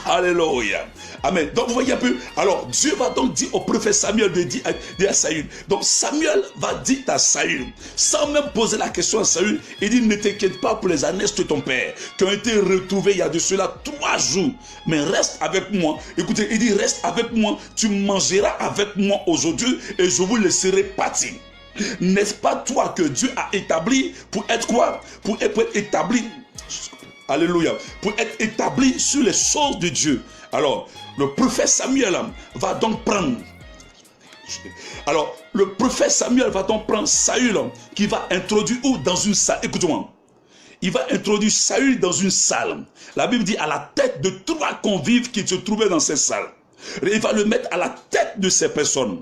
Alléluia. Amen. Donc vous voyez un peu. Alors Dieu va donc dire au prophète Samuel de dire à Saül. Donc Samuel va dire à Saül, sans même poser la question à Saül, il dit ne t'inquiète pas pour les ânesses de ton père qui ont été retrouvés il y a de cela 3 jours. Mais reste avec moi. Écoutez, il dit reste avec moi. Tu mangeras avec moi aujourd'hui et je vous laisserai partir. N'est-ce pas toi que Dieu a établi pour être quoi? Pour être établi. Alléluia. Pour être établi sur les choses de Dieu. Alors, le prophète Samuel va donc prendre. Alors, le prophète Samuel va donc prendre Saül qui va introduire où dans une salle. Écoute-moi. Il va introduire Saül dans une salle. La Bible dit à la tête de 3 convives qui se trouvaient dans cette salle. Il va le mettre à la tête de ces personnes.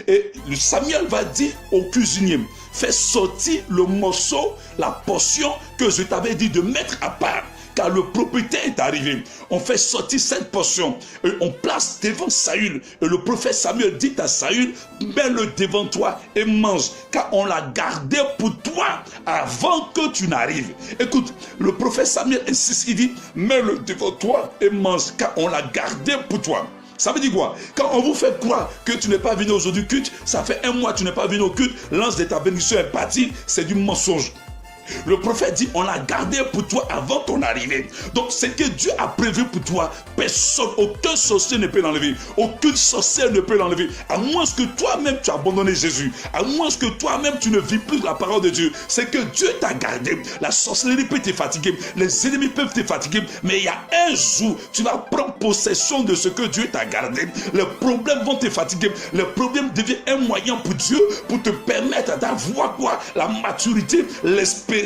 Et Samuel va dire au cuisinier, fais sortir le morceau, la portion que je t'avais dit de mettre à part, car le propriétaire est arrivé. On fait sortir cette portion et on place devant Saül. Et le prophète Samuel dit à Saül, mets-le devant toi et mange, car on l'a gardé pour toi avant que tu n'arrives. Écoute, le prophète Samuel insiste, il dit, mets-le devant toi et mange, car on l'a gardé pour toi. Ça veut dire quoi? Quand on vous fait croire que tu n'es pas venu aujourd'hui au culte, ça fait 1 mois que tu n'es pas venu au culte, l'ange de ta bénédiction est parti, c'est du mensonge. Le prophète dit, on l'a gardé pour toi avant ton arrivée. Donc, ce que Dieu a prévu pour toi, personne, aucun sorcier ne peut l'enlever. Aucune sorcière ne peut l'enlever. À moins que toi-même tu as abandonné Jésus. À moins que toi-même tu ne vis plus la parole de Dieu. C'est que Dieu t'a gardé. La sorcellerie peut te fatiguer. Les ennemis peuvent te fatiguer. Mais il y a un jour, tu vas prendre possession de ce que Dieu t'a gardé. Les problèmes vont te fatiguer. Les problèmes deviennent un moyen pour Dieu pour te permettre d'avoir quoi? La maturité, l'espérance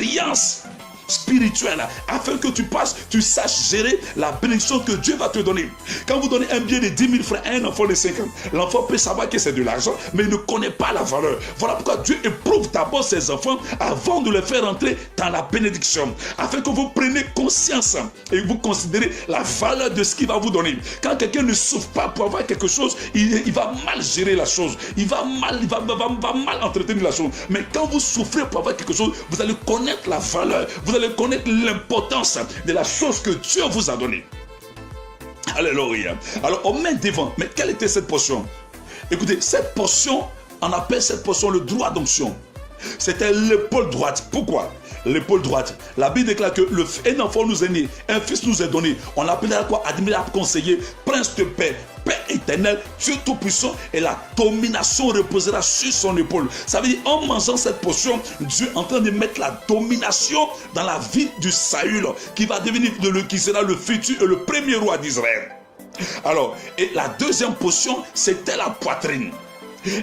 spirituelle, afin que tu saches gérer la bénédiction que Dieu va te donner. Quand vous donnez un bien de 10 000 francs à un enfant de 5 ans, l'enfant peut savoir que c'est de l'argent, mais il ne connaît pas la valeur. Voilà pourquoi Dieu éprouve d'abord ses enfants avant de les faire entrer dans la bénédiction, afin que vous preniez conscience et vous considérez la valeur de ce qu'il va vous donner. Quand quelqu'un ne souffre pas pour avoir quelque chose, il va mal gérer la chose, il va mal entretenir la chose. Mais quand vous souffrez pour avoir quelque chose, vous allez connaître la valeur, vous allez connaître l'importance de la chose que Dieu vous a donnée. Alléluia. Alors on met devant, mais quelle était cette portion? Écoutez, cette portion, on appelle cette portion le droit d'onction. C'était l'épaule droite. Pourquoi? L'épaule droite. La Bible déclare que un enfant nous est né, un fils nous est donné. On l'appellera quoi? Admirable conseiller, prince de paix, Père éternel, Dieu tout-puissant, et la domination reposera sur son épaule. Ça veut dire, en mangeant cette potion, Dieu est en train de mettre la domination dans la vie du Saül, qui va devenir, qui sera le futur et le premier roi d'Israël. Alors, et la deuxième potion, c'était la poitrine.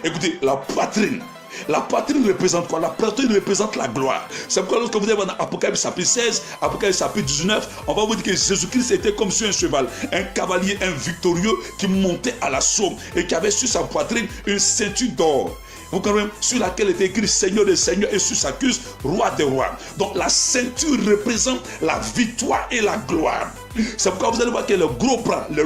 Écoutez, la poitrine. La poitrine représente quoi? La poitrine représente la gloire. C'est pourquoi lorsque vous allez dans Apocalypse chapitre 16, Apocalypse chapitre 19, on va vous dire que Jésus-Christ était comme sur un cheval, un cavalier, un victorieux qui montait à l'assaut et qui avait sur sa poitrine une ceinture d'or. Vous comprenez? Sur laquelle était écrit Seigneur des Seigneurs et sur sa cuisse Roi des Rois. Donc la ceinture représente la victoire et la gloire. C'est pourquoi vous allez voir que les gros bras, les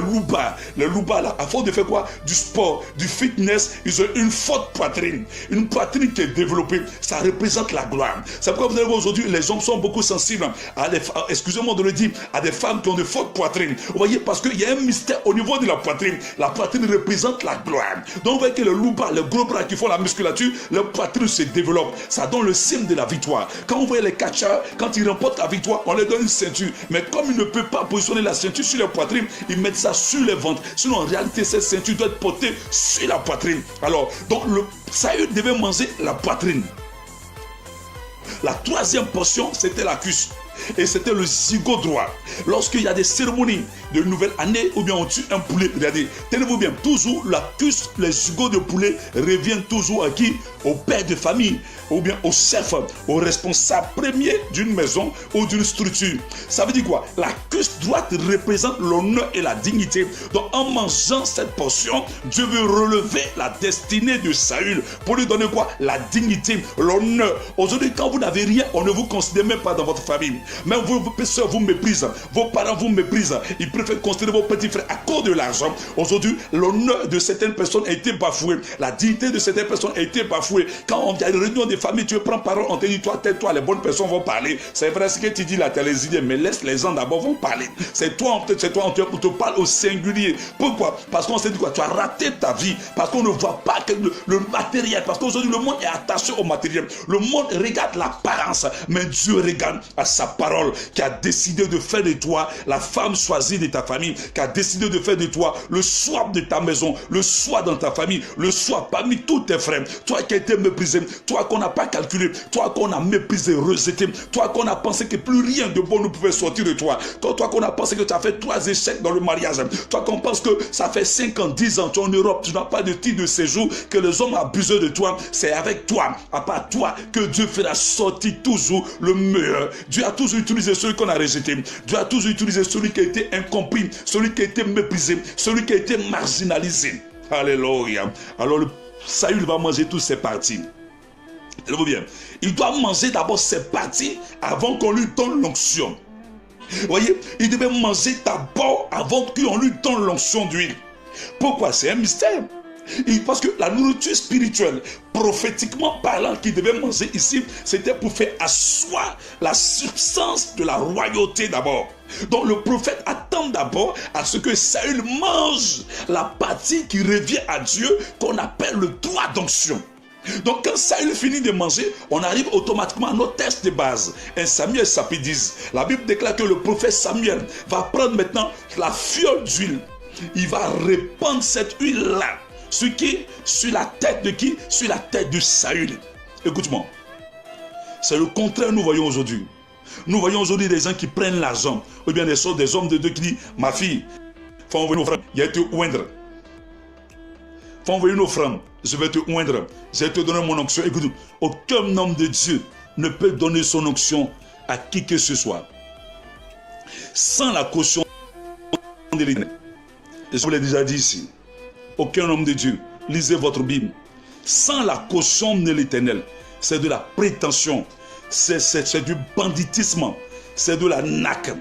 loupas là, à force de faire quoi? Du sport, du fitness, ils ont une forte poitrine. Une poitrine qui est développée, ça représente la gloire. C'est pourquoi vous allez voir aujourd'hui, les hommes sont beaucoup sensibles à excusez-moi de le dire, à des femmes qui ont de fortes poitrines. Vous voyez, parce qu'il y a un mystère au niveau de la poitrine. La poitrine représente la gloire. Donc vous voyez que les loupas, les gros bras qui font la musculature, leur poitrine se développe. Ça donne le signe de la victoire. Quand vous voyez les catcheurs, quand ils remportent la victoire, on leur donne une ceinture. Mais comme ils ne peuvent pas positionner la ceinture sur la poitrine, ils mettent ça sur les ventres. Sinon, en réalité, cette ceinture doit être portée sur la poitrine. Alors, donc, le Saül devait manger la poitrine. La troisième portion, c'était la cuisse. Et c'était le zigot droit. Lorsqu'il y a des cérémonies de nouvelle année, ou bien on tue un poulet, regardez, tenez-vous bien, toujours la cuisse, les zigots de poulet reviennent toujours à qui? Au père de famille, ou bien au chef, au responsable premier d'une maison ou d'une structure. Ça veut dire quoi? La cuisse droite représente l'honneur et la dignité. Donc en mangeant cette portion, Dieu veut relever la destinée de Saül pour lui donner quoi? La dignité, l'honneur. Aujourd'hui, quand vous n'avez rien, on ne vous considère même pas dans votre famille. Même vos soeurs vous méprisent, vos parents vous méprisent. Ils préfèrent considérer vos petits frères à cause de l'argent. Aujourd'hui, l'honneur de certaines personnes a été bafoué. La dignité de certaines personnes a été bafouée. Quand on y a une réunion de famille, tu prends parole, on te dit, toi, tais-toi, les bonnes personnes vont parler. C'est vrai ce que tu dis là, tu as les idées, mais laisse les gens d'abord vont parler. C'est toi, on te parle au singulier. Pourquoi? Parce qu'on s'est dit quoi? Tu as raté ta vie. Parce qu'on ne voit pas que le matériel. Parce qu'aujourd'hui, le monde est attaché au matériel. Le monde regarde l'apparence, mais Dieu regarde à sa parole, qui a décidé de faire de toi la femme choisie de ta famille, qui a décidé de faire de toi le soir de ta maison, le soir dans ta famille, le soir parmi tous tes frères. Toi qui as été méprisé, toi qu'on n'a pas calculé, toi qu'on a méprisé, rejeté, toi qu'on a pensé que plus rien de bon ne pouvait sortir de toi, toi qu'on a pensé que tu as fait 3 échecs dans le mariage, toi qu'on pense que ça fait 5 ans, 10 ans, tu es en Europe, tu n'as pas de titre de séjour, que les hommes abusent de toi, c'est avec toi, à part toi, que Dieu fera sortir toujours le meilleur. Dieu a toujours utilisé celui qu'on a rejeté. Dieu a toujours utilisé celui qui a été incompris, celui qui a été méprisé, celui qui a été marginalisé. Alléluia. Alors le Saül va manger toutes ses parties. Tenez-vous bien. Il doit manger d'abord ses parties avant qu'on lui donne l'onction. Vous voyez, il devait manger d'abord avant qu'on lui donne l'onction d'huile. Pourquoi? C'est un mystère. Parce que la nourriture spirituelle, prophétiquement parlant, qu'il devait manger ici, c'était pour faire asseoir la substance de la royauté d'abord. Donc le prophète attend d'abord à ce que Saül mange la partie qui revient à Dieu, qu'on appelle le droit d'onction. Donc quand Saül finit de manger, on arrive automatiquement à notre texte de base. 1 Samuel chapitre 10. La Bible déclare que le prophète Samuel va prendre maintenant la fiole d'huile. Il va répandre cette huile-là. Sur qui? Sur la tête de qui? Sur la tête de Saül. Écoute-moi. C'est le contraire que nous voyons aujourd'hui. Nous voyons aujourd'hui des gens qui prennent l'argent. Ou bien des hommes de Dieu qui disent, ma fille, faut envoyer une offrande. Il a été oindre. Faut envoyer une offrande. Je vais te oindre. Je vais te donner mon onction. Écoute, aucun homme de Dieu ne peut donner son onction à qui que ce soit. Sans la caution de l'Éternel. Et je vous l'ai déjà dit ici. Aucun homme de Dieu, lisez votre Bible, sans la caution de l'Éternel, c'est de la prétention, c'est du banditisme, c'est de la naque.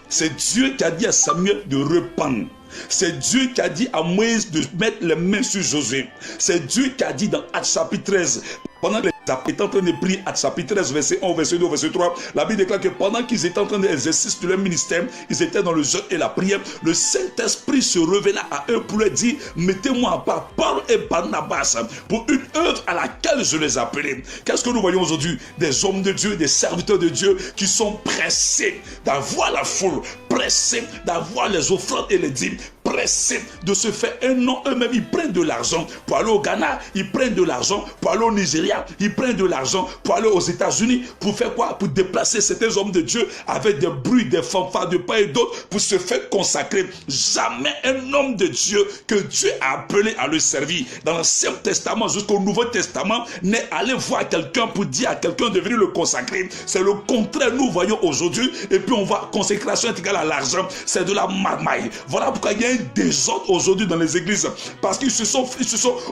C'est Dieu qui a dit à Samuel de rependre. C'est Dieu qui a dit à Moïse de mettre les mains sur Josué. C'est Dieu qui a dit dans Actes chapitre 13, pendant que étaient en train de prier, Actes chapitre 13, verset 1, verset 2, verset 3, la Bible déclare que pendant qu'ils étaient en train d'exercer de leur ministère, ils étaient dans le jeûne et la prière, le Saint-Esprit se révéla à eux pour leur dire, mettez-moi à part Paul et Barnabas pour une œuvre à laquelle je les appelais. Qu'est-ce que nous voyons aujourd'hui? Des hommes de Dieu, des serviteurs de Dieu qui sont pressés d'avoir la foule, pressés d'avoir les offrandes et les dîmes, pressés de se faire un nom eux-mêmes. Ils prennent de l'argent pour aller au Ghana, ils prennent de l'argent pour aller au Nigeria, ils prennent de l'argent pour aller aux États-Unis. Pour faire quoi? Pour déplacer certains hommes de Dieu avec des bruits, des fanfares de part et d'autre pour se faire consacrer. Jamais un homme de Dieu que Dieu a appelé à le servir dans l'Ancien Testament jusqu'au Nouveau Testament n'est allé voir quelqu'un pour dire à quelqu'un de venir le consacrer. C'est le contraire nous voyons aujourd'hui. Et puis on voit consécration est égale à l'argent. C'est de la marmaille. Voilà pourquoi il y a un désordre aujourd'hui dans les églises. Parce qu'ils se sont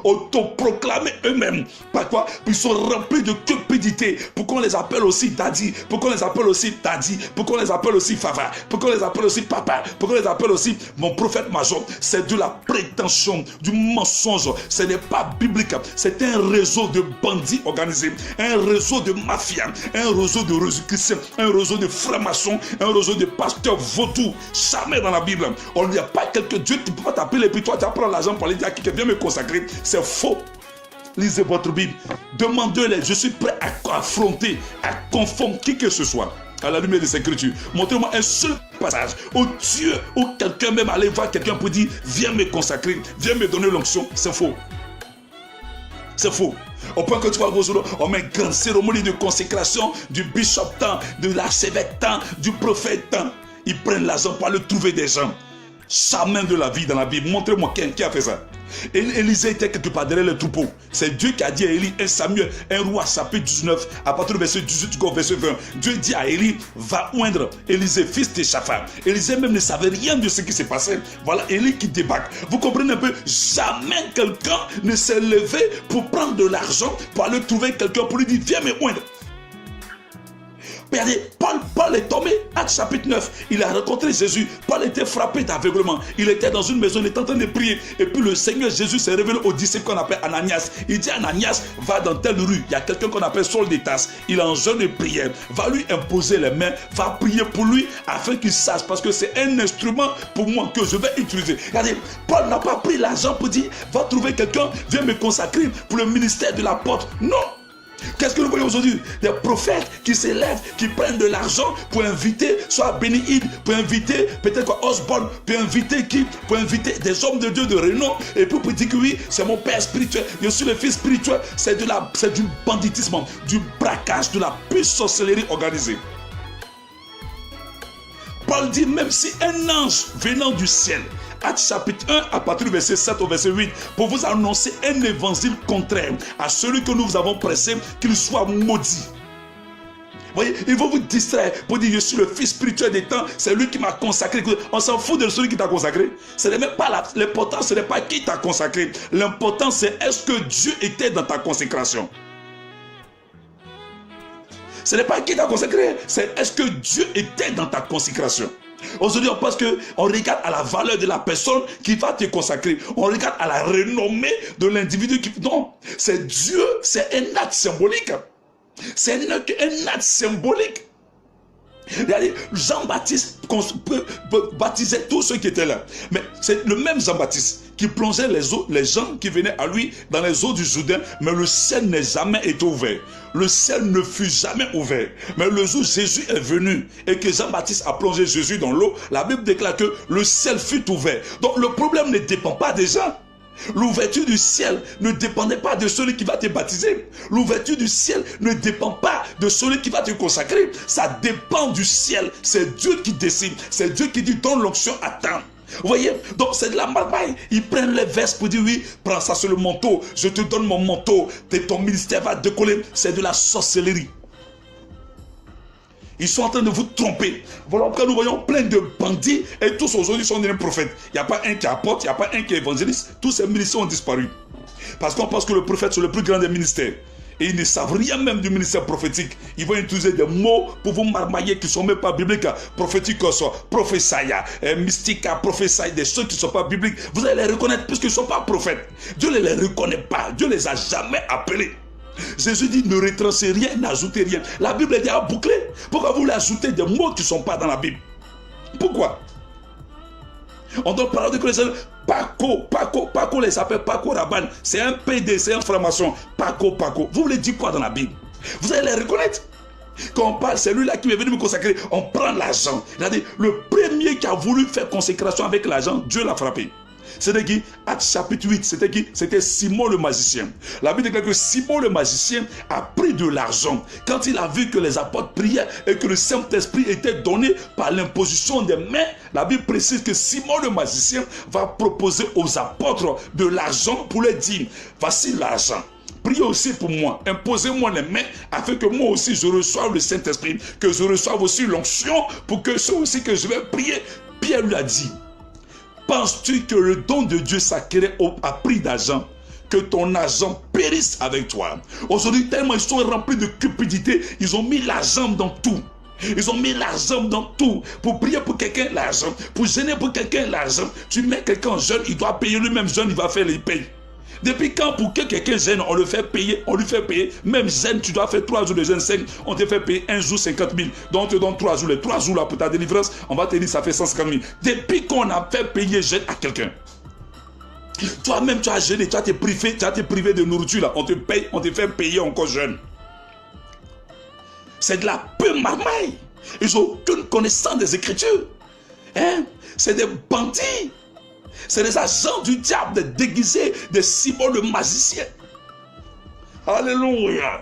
autoproclamés eux-mêmes. Par quoi? Ils sont remplis de cupidité. Pour qu'on les appelle aussi daddy. Pour qu'on les appelle aussi daddy. Pour qu'on les appelle aussi fava. Pour qu'on les appelle aussi papa. Pour qu'on les appelle aussi mon prophète major. C'est de la prétention, du mensonge. Ce n'est pas biblique. C'est un réseau de bandits organisés. Un réseau de mafia. Un réseau de chrétiens. Un réseau de francs-maçons. Un réseau de pasteurs vaudous. Jamais dans la Bible. On n'y a pas quelques Dieu qui ne peut pas t'appeler et puis toi tu apprends l'argent pour aller dire à qui vient me consacrer. C'est faux. Lisez votre Bible. Demandez-les. Je suis prêt à affronter, à confondre qui que ce soit à la lumière des Écritures. Montrez-moi un seul passage où Dieu, où quelqu'un même allait voir quelqu'un pour dire viens me consacrer, viens me donner l'onction. C'est faux. C'est faux. Au point que tu vois, on met une grande cérémonie de consécration du bishop temps, de l'archevêque temps, du prophète temps. Ils prennent l'argent pour aller trouver des gens. Jamais de la vie dans la Bible. Montrez-moi qui a fait ça. Élisée était quelque part derrière le troupeau. C'est Dieu qui a dit à Élie, 1 Samuel, 1 Roi, chapitre 19, à partir du verset 18 jusqu'au verset 20. Dieu dit à Élie, va oindre Élisée, fils de Shaphat. Élisée même ne savait rien de ce qui s'est passé. Voilà Élie qui débarque. Vous comprenez un peu? Jamais quelqu'un ne s'est levé pour prendre de l'argent, pour aller trouver quelqu'un pour lui dire, viens me oindre. Regardez, Paul est tombé, Actes chapitre 9, il a rencontré Jésus. Paul était frappé d'aveuglement. Il était dans une maison, il était en train de prier. Et puis le Seigneur Jésus s'est révélé au disciple qu'on appelle Ananias. Il dit Ananias, va dans telle rue. Il y a quelqu'un qu'on appelle Saul de Tarse. Il est en jeûne de prière. Va lui imposer les mains, va prier pour lui afin qu'il sache. Parce que c'est un instrument pour moi que je vais utiliser. Regardez, Paul n'a pas pris l'argent pour dire, va trouver quelqu'un, viens me consacrer pour le ministère de l'apôtre. Non. Qu'est-ce que nous voyons aujourd'hui? Des prophètes qui s'élèvent, qui prennent de l'argent pour inviter, soit Benny Hill, pour inviter peut-être quoi, Osborne, pour inviter qui? Pour inviter des hommes de Dieu de renom, et puis pour dire que oui, c'est mon père spirituel, je suis le fils spirituel. C'est du banditisme, du braquage, de la pure sorcellerie organisée. Paul dit, même si un ange venant du ciel, Actes chapitre 1 à partir du verset 7 au verset 8, pour vous annoncer un évangile contraire à celui que nous avons pressé, qu'il soit maudit. Vous voyez, il va vous distraire pour dire je suis le fils spirituel des temps, c'est lui qui m'a consacré. On s'en fout de celui qui t'a consacré. Ce n'est même pas l'important, ce n'est pas qui t'a consacré. L'important c'est est-ce que Dieu était dans ta consécration. Ce n'est pas qui t'a consacré, c'est est-ce que Dieu était dans ta consécration. Aujourd'hui, on pense qu'on regarde à la valeur de la personne qui va te consacrer. On regarde à la renommée de l'individu qui... Non, c'est Dieu, c'est un acte symbolique. C'est un acte symbolique. Regardez, Jean-Baptiste baptisait tous ceux qui étaient là. Mais c'est le même Jean-Baptiste qui plongeait les gens qui venaient à lui dans les eaux du Jourdain, mais le ciel n'a jamais été ouvert. Le ciel ne fut jamais ouvert. Mais le jour où Jésus est venu et que Jean-Baptiste a plongé Jésus dans l'eau, la Bible déclare que le ciel fut ouvert. Donc le problème ne dépend pas des gens. L'ouverture du ciel ne dépendait pas de celui qui va te baptiser. L'ouverture du ciel ne dépend pas de celui qui va te consacrer. Ça dépend du ciel. C'est Dieu qui décide. C'est Dieu qui dit donne l'onction à temps. Vous voyez, donc c'est de la marmaille. Ils prennent les vestes pour dire oui, prends ça sur le manteau, je te donne mon manteau, ton ministère va décoller. C'est de la sorcellerie. Ils sont en train de vous tromper. Voilà pourquoi nous voyons plein de bandits et tous aujourd'hui sont des prophètes. Il n'y a pas un qui apporte, il n'y a pas un qui est évangéliste. Tous ces ministères ont disparu. Parce qu'on pense que le prophète c'est le plus grand des ministères. Et ils ne savent rien même du ministère prophétique. Ils vont utiliser des mots pour vous marmailler qui ne sont même pas bibliques. Prophétique, prophétia, mystica, prophétie, des choses qui ne sont pas bibliques. Vous allez les reconnaître puisqu'ils ne sont pas prophètes. Dieu ne les reconnaît pas. Dieu ne les a jamais appelés. Jésus dit ne retrancez rien, n'ajoutez rien. La Bible est déjà bouclée. Pourquoi vous ajoutez des mots qui ne sont pas dans la Bible? Pourquoi? On doit parler de connaissance. Paco les appelle Paco Rabanne. C'est un PD, c'est un franc-maçon. Paco. Vous voulez dire quoi dans la Bible? Vous allez les reconnaître. Quand on parle, c'est lui-là qui est venu me consacrer. On prend l'argent. Il a dit, le premier qui a voulu faire consécration avec l'argent, Dieu l'a frappé. C'était qui? Acte chapitre 8. C'était qui? C'était Simon le magicien. La Bible déclare que Simon le magicien a pris de l'argent. Quand il a vu que les apôtres priaient et que le Saint-Esprit était donné par l'imposition des mains, la Bible précise que Simon le magicien va proposer aux apôtres de l'argent pour leur dire, voici l'argent. Priez aussi pour moi, imposez-moi les mains afin que moi aussi je reçoive le Saint-Esprit, que je reçoive aussi l'onction pour que ceux aussi que je vais prier. Pierre lui a dit, penses-tu que le don de Dieu s'acquiert à prix d'argent, que ton argent périsse avec toi? Aujourd'hui, tellement ils sont remplis de cupidité, ils ont mis l'argent dans tout. Ils ont mis l'argent dans tout. Pour prier pour quelqu'un, l'argent. Pour gêner pour quelqu'un, l'argent. Tu mets quelqu'un jeune, il doit payer lui-même jeune, il va faire les payes. Depuis quand pour que quelqu'un gêne, on le fait payer, on lui fait payer. Même gêne, tu dois faire 3 jours de jeûne, 5, on te fait payer un jour 50 000. Donc on te donne 3 jours. Les 3 jours là pour ta délivrance, on va te dire ça fait 150 000. Depuis qu'on a fait payer gêne à quelqu'un. Toi-même tu as gêné, tu as été privé de nourriture là. On te paye, on te fait payer encore jeune. C'est de la pure marmaille. Ils n'ont aucune connaissance des Écritures. Hein? C'est des bandits. C'est des agents du diable déguisés de Simon le magicien. Alléluia.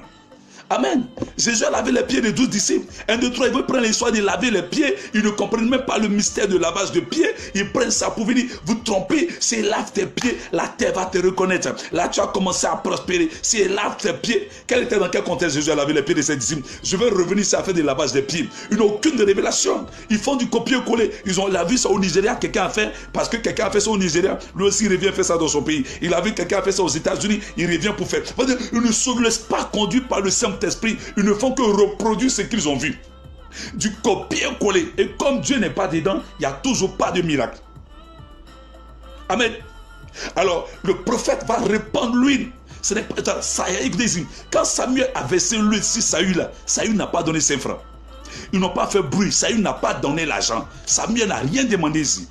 Amen. Jésus a lavé les pieds des 12 disciples. 1, 2, 3, ils veulent prendre l'histoire de laver les pieds. Ils ne comprennent même pas le mystère de lavage de pieds. Ils prennent ça pour venir vous tromper. Si ils lavent tes pieds, la terre va te reconnaître. Là, tu as commencé à prospérer. Si ils lavent tes pieds, dans quel contexte Jésus a lavé les pieds de ses disciples? Je vais revenir sur la fin du lavage des pieds. Ils n'ont aucune révélation. Ils font du copier-coller. Ils ont la vu ça au Nigeria, quelqu'un a fait, parce que quelqu'un a fait ça au Nigeria. Lui aussi, il revient faire ça dans son pays. Il a vu quelqu'un a fait ça aux États-Unis. Il revient pour faire. Ils ne se laissent pas conduire par le Saint-Esprit. Ils ne font que reproduire ce qu'ils ont vu. Du copier-coller. Et comme Dieu n'est pas dedans, il n'y a toujours pas de miracle. Amen. Alors, le prophète va répandre l'huile. Ce n'est pas ça. Quand Samuel a versé l'huile sur Saül, Saül n'a pas donné 5 francs. Ils n'ont pas fait bruit. Saül n'a pas donné l'argent. Samuel n'a rien demandé ici.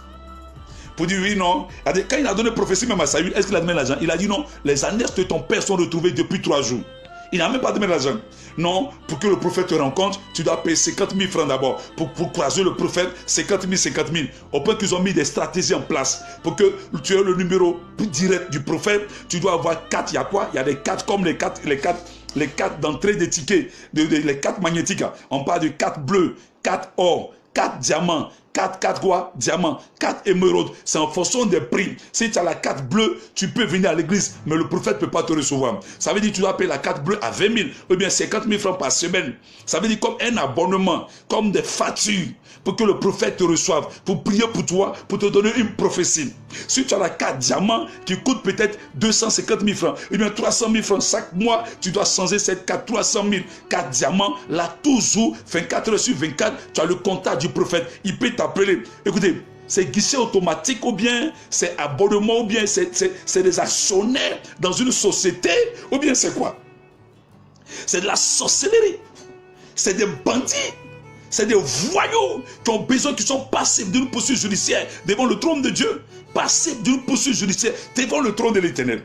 Pour dire oui, non. Quand il a donné prophétie même à Saül, est-ce qu'il a donné l'argent? Il a dit non. Les annexes de ton père sont retrouvées depuis 3 jours. Il n'a même pas donné l'argent. Non, pour que le prophète te rencontre, tu dois payer 50 000 francs d'abord. Pour croiser le prophète, 50 000. Au point qu'ils ont mis des stratégies en place. Pour que tu aies le numéro direct du prophète, tu dois avoir 4. Il y a quoi? Il y a des 4 comme les 4 d'entrée des tickets, les 4 magnétiques. On parle de 4 bleus, 4 or, 4 diamants. 4 quoi? Diamants, 4 émeraudes. C'est en fonction des prix. Si tu as la 4 bleue, tu peux venir à l'église, mais le prophète ne peut pas te recevoir. Ça veut dire que tu dois payer la 4 bleue à 20 000 ou bien 50 000 francs par semaine. Ça veut dire comme un abonnement, comme des factures, pour que le prophète te reçoive, pour prier pour toi, pour te donner une prophétie. Si tu as la 4 diamants qui coûte peut-être 250 000 francs, ou bien 300 000 francs chaque mois, tu dois changer cette 4, 300 000, 4 diamants, là toujours, 24 heures sur 24, tu as le contact du prophète. Il peut t'appeler. Écoutez, c'est guichet automatique ou bien c'est abonnement ou bien c'est des actionnaires dans une société ou bien c'est quoi? C'est de la sorcellerie. C'est des bandits. C'est des voyous qui ont besoin, qui sont passifs d'une poursuite judiciaire devant le trône de Dieu. Passifs d'une poursuite judiciaire devant le trône de l'Éternel.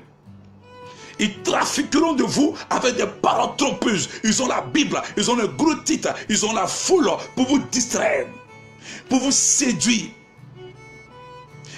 Ils trafiqueront de vous avec des paroles trompeuses. Ils ont la Bible, ils ont le gros titre, ils ont la foule pour vous distraire, pour vous séduire.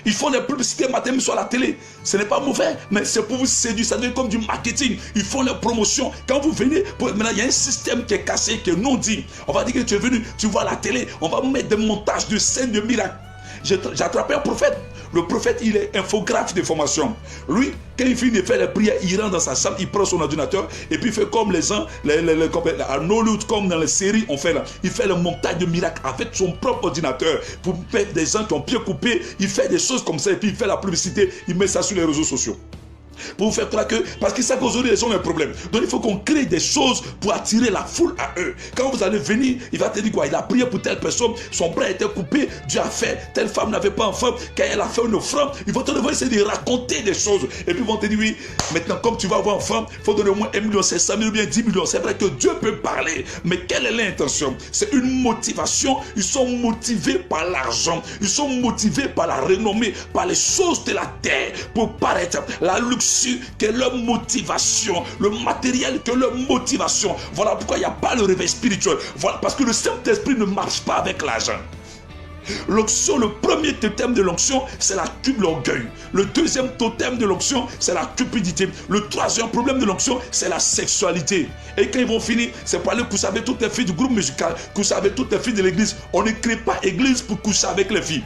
Ils font des publicités matin sur la télé. Ce n'est pas mauvais, mais c'est pour vous séduire. Ça devient comme du marketing. Ils font les promotions. Quand vous venez, maintenant il y a un système qui est cassé, qui est non dit. On va dire que tu es venu, tu vois la télé. On va mettre des montages de scènes de miracles. J'ai attrapé un prophète. Le prophète, il est infographe de formation. Lui, quand il finit de faire les prières, il rentre dans sa chambre, il prend son ordinateur et puis il fait comme les gens, à Hollywood, comme dans les séries, on fait là. Il fait le montage de miracles avec son propre ordinateur. Pour faire des gens qui ont pied coupé, il fait des choses comme ça et puis il fait la publicité, il met ça sur les réseaux sociaux. Pour vous faire croire que, parce qu'ils savent qu'aujourd'hui les gens ont un problème. Donc il faut qu'on crée des choses pour attirer la foule à eux. Quand vous allez venir, il va te dire quoi? Il a prié pour telle personne, son bras était coupé, Dieu a fait, telle femme n'avait pas enfant, quand elle a fait une offrande, ils vont te devoir essayer de raconter des choses. Et puis ils vont te dire, oui, maintenant comme tu vas avoir enfant, il faut donner au moins 1,7 million ou bien 10 millions. C'est vrai que Dieu peut parler, mais quelle est l'intention? C'est une motivation. Ils sont motivés par l'argent, ils sont motivés par la renommée, par les choses de la terre, pour paraître. La luxure qui est leur motivation, le matériel qui est leur motivation. Voilà pourquoi il n'y a pas le réveil spirituel. Voilà, parce que le Saint-Esprit ne marche pas avec l'argent. L'onction, le premier totem de l'onction, c'est l'orgueil. Le deuxième totem de l'onction, c'est la cupidité. Le troisième problème de l'onction, c'est la sexualité. Et quand ils vont finir, c'est pour aller coucher avec toutes les filles du groupe musical, coucher avec toutes les filles de l'église. On ne crée pas église pour coucher avec les filles.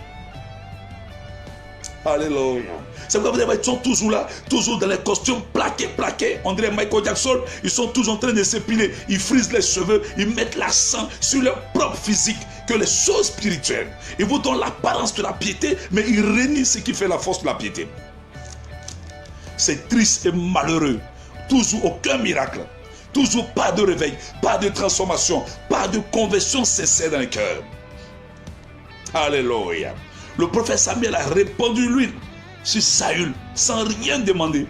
Alléluia. C'est pourquoi vous voyez, ils sont toujours là, toujours dans les costumes plaqués. On dirait Michael Jackson, ils sont toujours en train de s'épiler. Ils frisent les cheveux, ils mettent l'accent sur leur propre physique, que les choses spirituelles. Ils vous donnent l'apparence de la piété, mais ils renient ce qui fait la force de la piété. C'est triste et malheureux. Toujours aucun miracle. Toujours pas de réveil, pas de transformation, pas de conversion sincère dans le cœur. Alléluia. Le prophète Samuel a répandu l'huile sur Saül sans rien demander.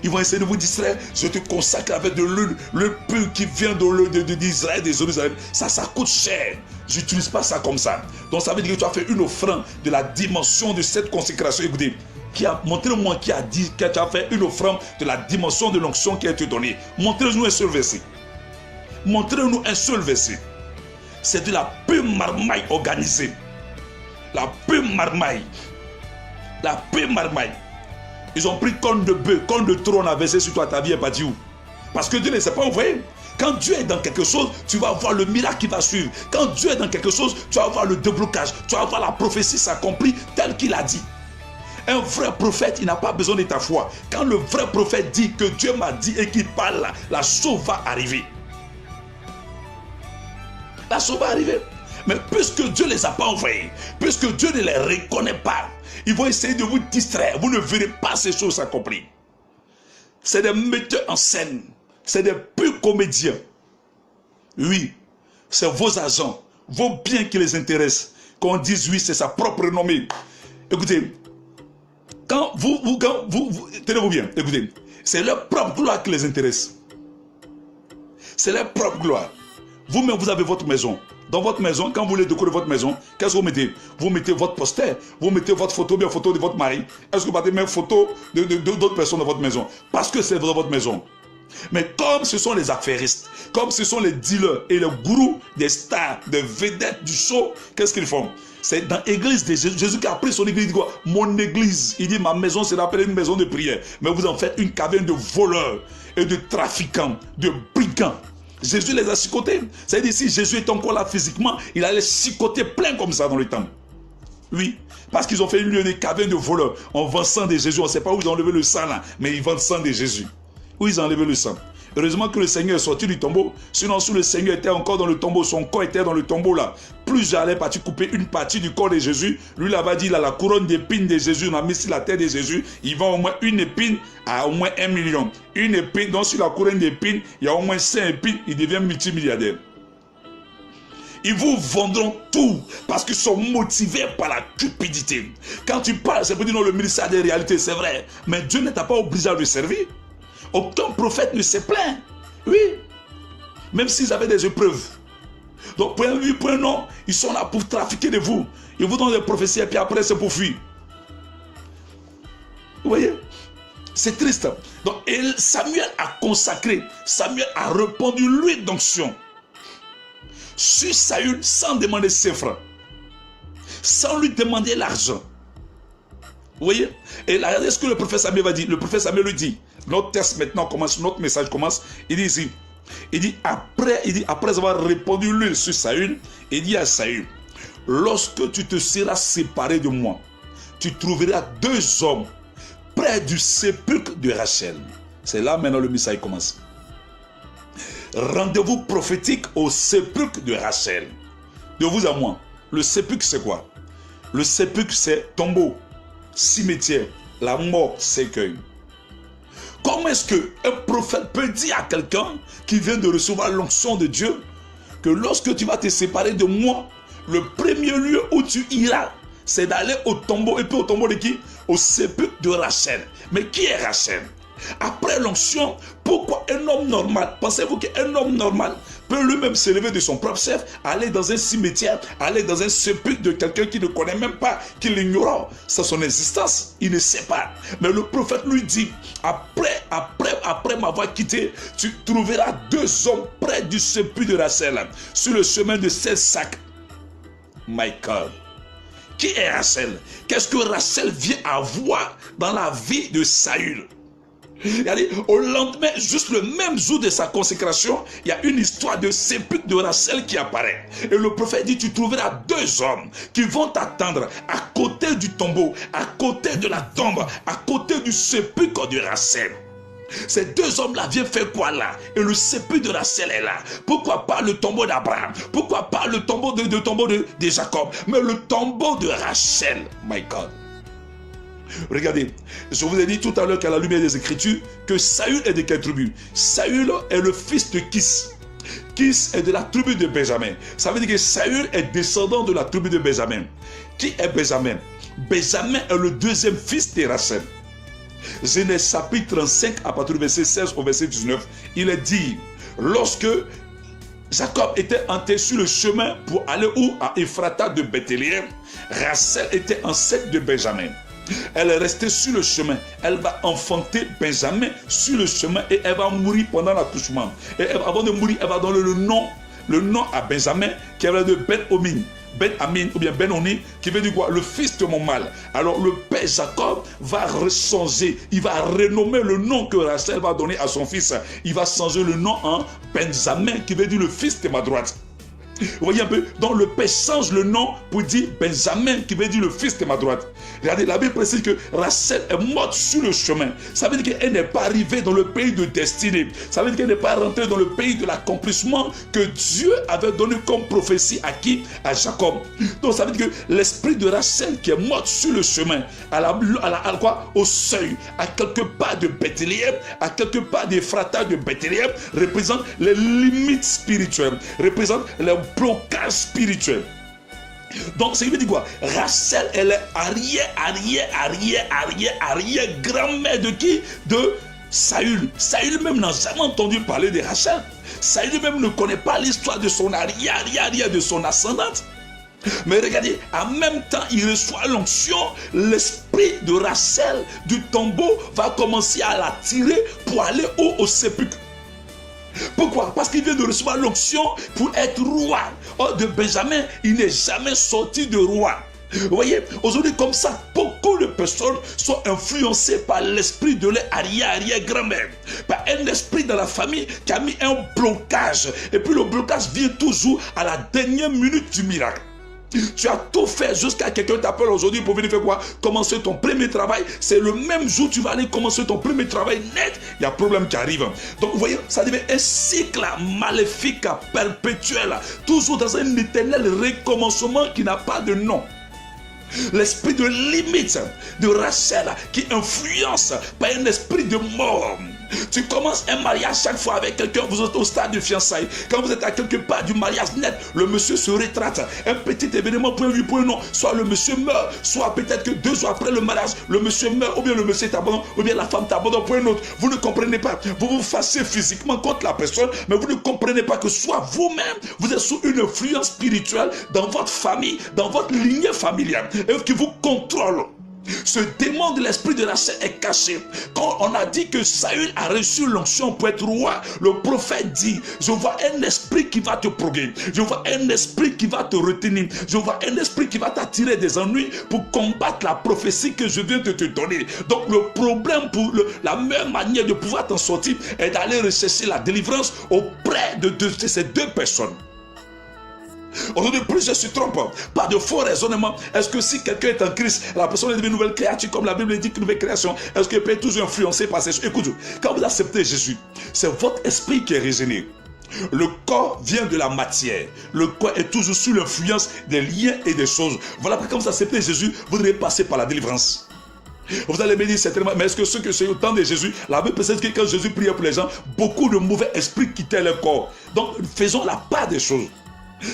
Ils vont essayer de vous distraire. Je te consacre avec de l'huile, le pur qui vient d'Israël, des Jérusalem. Ça coûte cher. Je n'utilise pas ça comme ça. Donc ça veut dire que tu as fait une offrande de la dimension de cette consécration. Écoutez, montrez-moi qui a dit que tu as fait une offrande de la dimension de l'onction qui a été donnée. Montrez-nous un seul verset. Montrez-nous un seul verset. C'est de la pure marmaille organisée. La pure marmaille. La pure marmaille. Ils ont pris corne de bœuf, corne de trône à verser sur toi, ta vie est partie où? Parce que Dieu ne s'est pas envoyé. Quand Dieu est dans quelque chose, tu vas voir le miracle qui va suivre. Quand Dieu est dans quelque chose, tu vas voir le déblocage. Tu vas voir la prophétie s'accomplir tel qu'il a dit. Un vrai prophète, il n'a pas besoin de ta foi. Quand le vrai prophète dit que Dieu m'a dit et qu'il parle, la chose va arriver. La chose va arriver. Mais puisque Dieu ne les a pas envoyés, puisque Dieu ne les reconnaît pas, ils vont essayer de vous distraire. Vous ne verrez pas ces choses s'accomplir. C'est des metteurs en scène. C'est des purs comédiens. Oui, c'est vos agents, vos biens qui les intéressent. Qu'on dise oui, c'est sa propre renommée. Écoutez, quand vous tenez-vous bien, écoutez, c'est leur propre gloire qui les intéresse. C'est leur propre gloire. Vous-même, vous avez votre maison. Dans votre maison, quand vous voulez décorer votre maison, qu'est-ce que vous mettez? Vous mettez votre poster, vous mettez votre photo, bien photo de votre mari. Est-ce que vous mettez même photo d'autres personnes dans votre maison? Parce que c'est dans votre maison. Mais comme ce sont les affairistes, comme ce sont les dealers et les gourous des stars, des vedettes du show, qu'est-ce qu'ils font? C'est dans l'église de Jésus. Jésus qui a pris son église, il dit quoi? Mon église. Il dit ma maison sera appelée une maison de prière. Mais vous en faites une caverne de voleurs et de trafiquants, de brigands. Jésus les a chicotés. C'est-à-dire si Jésus est encore là physiquement, il allait chicoter plein comme ça dans le temple. Oui, parce qu'ils ont fait une lieu de caverne de voleurs. On vend sang de Jésus. On ne sait pas où ils ont enlevé le sang là, mais ils vendent sang de Jésus. Où ils ont enlevé le sang. Heureusement que le Seigneur est sorti du tombeau. Sinon, si le Seigneur était encore dans le tombeau, son corps était dans le tombeau là. Plus j'allais partir couper une partie du corps de Jésus. Lui là-bas dit, il a la couronne d'épines de Jésus. On a mis sur la tête de Jésus. Il vend au moins une épine à au moins 1 million. Une épine, donc sur la couronne d'épines, il y a au moins 5 épines. Il devient multimilliardaire. Ils vous vendront tout parce qu'ils sont motivés par la cupidité. Quand tu parles, c'est pour dire non, le ministère des réalités, c'est vrai. Mais Dieu ne t'a pas obligé à le servir. Aucun prophète ne s'est plaint. Oui. Même s'ils avaient des épreuves. Donc, point oui, point non, ils sont là pour trafiquer de vous. Ils vous donnent des prophéties et puis après, c'est pour fuir. Vous voyez? C'est triste. Donc, et Samuel a consacré, Samuel a répandu l'huile d'onction sur Saül sans demander ses francs. Sans lui demander l'argent. Vous voyez? Et là, regardez ce que le prophète Samuel va dire. Le prophète Samuel lui dit, notre texte maintenant commence, notre message commence. Il dit ici, après avoir répandu l'huile sur Saül, il dit à Saül, lorsque tu te seras séparé de moi, tu trouveras 2 hommes près du sépulcre de Rachel. C'est là maintenant le message commence. Rendez-vous prophétique au sépulcre de Rachel. De vous à moi. Le sépulcre c'est quoi? Le sépulcre c'est tombeau, cimetière, la mort s'écueille. Comment est-ce qu'un prophète peut dire à quelqu'un qui vient de recevoir l'onction de Dieu que lorsque tu vas te séparer de moi, le premier lieu où tu iras, c'est d'aller au tombeau. Et puis au tombeau de qui? Au sépulcre de Rachel. Mais qui est Rachel? Après l'onction, pourquoi un homme normal, pensez-vous qu'un homme normal peut lui-même se lever de son propre chef, aller dans un cimetière, aller dans un sépulcre de quelqu'un qui ne connaît même pas, qui l'ignore, c'est son existence, il ne sait pas. Mais le prophète lui dit, après m'avoir quitté, tu trouveras 2 hommes près du sépulcre de Rachel, sur le chemin de 16 sacs. My God. Qui est Rachel? Qu'est-ce que Rachel vient avoir dans la vie de Saül? Regardez, au lendemain, juste le même jour de sa consécration, il y a une histoire de sépulcre de Rachel qui apparaît. Et le prophète dit, tu trouveras 2 hommes qui vont t'attendre à côté du tombeau, à côté de la tombe, à côté du sépulcre de Rachel. Ces 2 hommes-là viennent faire quoi là? Et le sépulcre de Rachel est là. Pourquoi pas le tombeau d'Abraham? Pourquoi pas le tombeau de Jacob? Mais le tombeau de Rachel, my God. Regardez, je vous ai dit tout à l'heure qu'à la lumière des Écritures, que Saül est de quelle tribu? Saül est le fils de Kis. Kis est de la tribu de Benjamin. Ça veut dire que Saül est descendant de la tribu de Benjamin. Qui est Benjamin? Benjamin est le 2e fils de Rachel. Genèse chapitre 35 à partir du verset 16 au verset 19, il est dit, lorsque Jacob était entré sur le chemin pour aller où? À Ephrata de Bethléem, Rachel était enceinte de Benjamin. Elle est restée sur le chemin. Elle va enfanter Benjamin sur le chemin et elle va mourir pendant l'accouchement. Et avant de mourir, elle va donner le nom à Benjamin qui est de Ben-Omin. Ben-Amin ou bien Ben-Oni qui veut dire quoi? Le fils de mon mal. Alors le père Jacob va changer. Il va renommer le nom que Rachel va donner à son fils. Il va changer le nom en Benjamin qui veut dire le fils de ma droite. Vous voyez un peu? Donc le père change le nom pour dire Benjamin qui veut dire le fils de ma droite. Regardez, la Bible précise que Rachel est morte sur le chemin. Ça veut dire qu'elle n'est pas arrivée dans le pays de destinée. Ça veut dire qu'elle n'est pas rentrée dans le pays de l'accomplissement que Dieu avait donné comme prophétie à qui? À Jacob. Donc ça veut dire que l'esprit de Rachel qui est morte sur le chemin, au seuil, à quelque part de Bethléem, à quelque part des fratas de Bethléem, représente les limites spirituelles, représente les blocages spirituels. Donc, ça veut dire quoi? Rachel, elle est arrière-grand-mère de qui? De Saül. Saül même n'a jamais entendu parler de Rachel. Saül même ne connaît pas l'histoire de son arrière, de son ascendante. Mais regardez, en même temps, il reçoit l'onction, l'esprit de Rachel du tombeau va commencer à l'attirer pour aller au sépulcre. Pourquoi? Parce qu'il vient de recevoir l'onction pour être roi. Or de Benjamin, il n'est jamais sorti de roi. Vous voyez, aujourd'hui comme ça, beaucoup de personnes sont influencées par l'esprit de leur arrière-grand-mère. Par un esprit dans la famille qui a mis un blocage. Et puis le blocage vient toujours à la dernière minute du miracle. Tu as tout fait jusqu'à quelqu'un t'appelle aujourd'hui pour venir faire quoi? Commencer ton premier travail. C'est le même jour que tu vas aller commencer ton premier travail net. Il y a un problème qui arrive. Donc vous voyez, ça devient un cycle maléfique, perpétuel. Toujours dans un éternel recommencement qui n'a pas de nom. L'esprit de limite de Rachel qui influence par un esprit de mort. Tu commences un mariage chaque fois avec quelqu'un, vous êtes au stade de fiançailles. Quand vous êtes à quelque part du mariage net, le monsieur se rétracte. Un petit événement, point oui, point non. Soit le monsieur meurt, soit peut-être que 2 jours après le mariage, le monsieur meurt, ou bien le monsieur t'abandonne, ou bien la femme t'abandonne, point autre. Vous ne comprenez pas. Vous vous fâchez physiquement contre la personne, mais vous ne comprenez pas que soit vous-même, vous êtes sous une influence spirituelle dans votre famille, dans votre lignée familiale, et qui vous contrôle. Ce démon de l'esprit de Rachel est caché. Quand on a dit que Saül a reçu l'onction pour être roi, le prophète dit, je vois un esprit qui va te proguer, je vois un esprit qui va te retenir, je vois un esprit qui va t'attirer des ennuis pour combattre la prophétie que je viens de te donner. Donc le problème, pour la meilleure manière de pouvoir t'en sortir est d'aller rechercher la délivrance auprès de ces 2 personnes. Aujourd'hui, plusieurs se trompent par de faux raisonnements. Est-ce que si quelqu'un est en Christ, la personne est devenue une nouvelle créature, comme la Bible dit, une nouvelle création, est-ce qu'elle peut être toujours influencée par ces choses? Écoute, quand vous acceptez Jésus, c'est votre esprit qui est régénéré. Le corps vient de la matière. Le corps est toujours sous l'influence des liens et des choses. Voilà pourquoi quand vous acceptez Jésus, vous devez passer par la délivrance. Vous allez me dire certainement, mais est-ce que ceux que c'est au temps de Jésus, la Bible précise que quand Jésus priait pour les gens, beaucoup de mauvais esprits quittaient leur corps. Donc faisons la part des choses.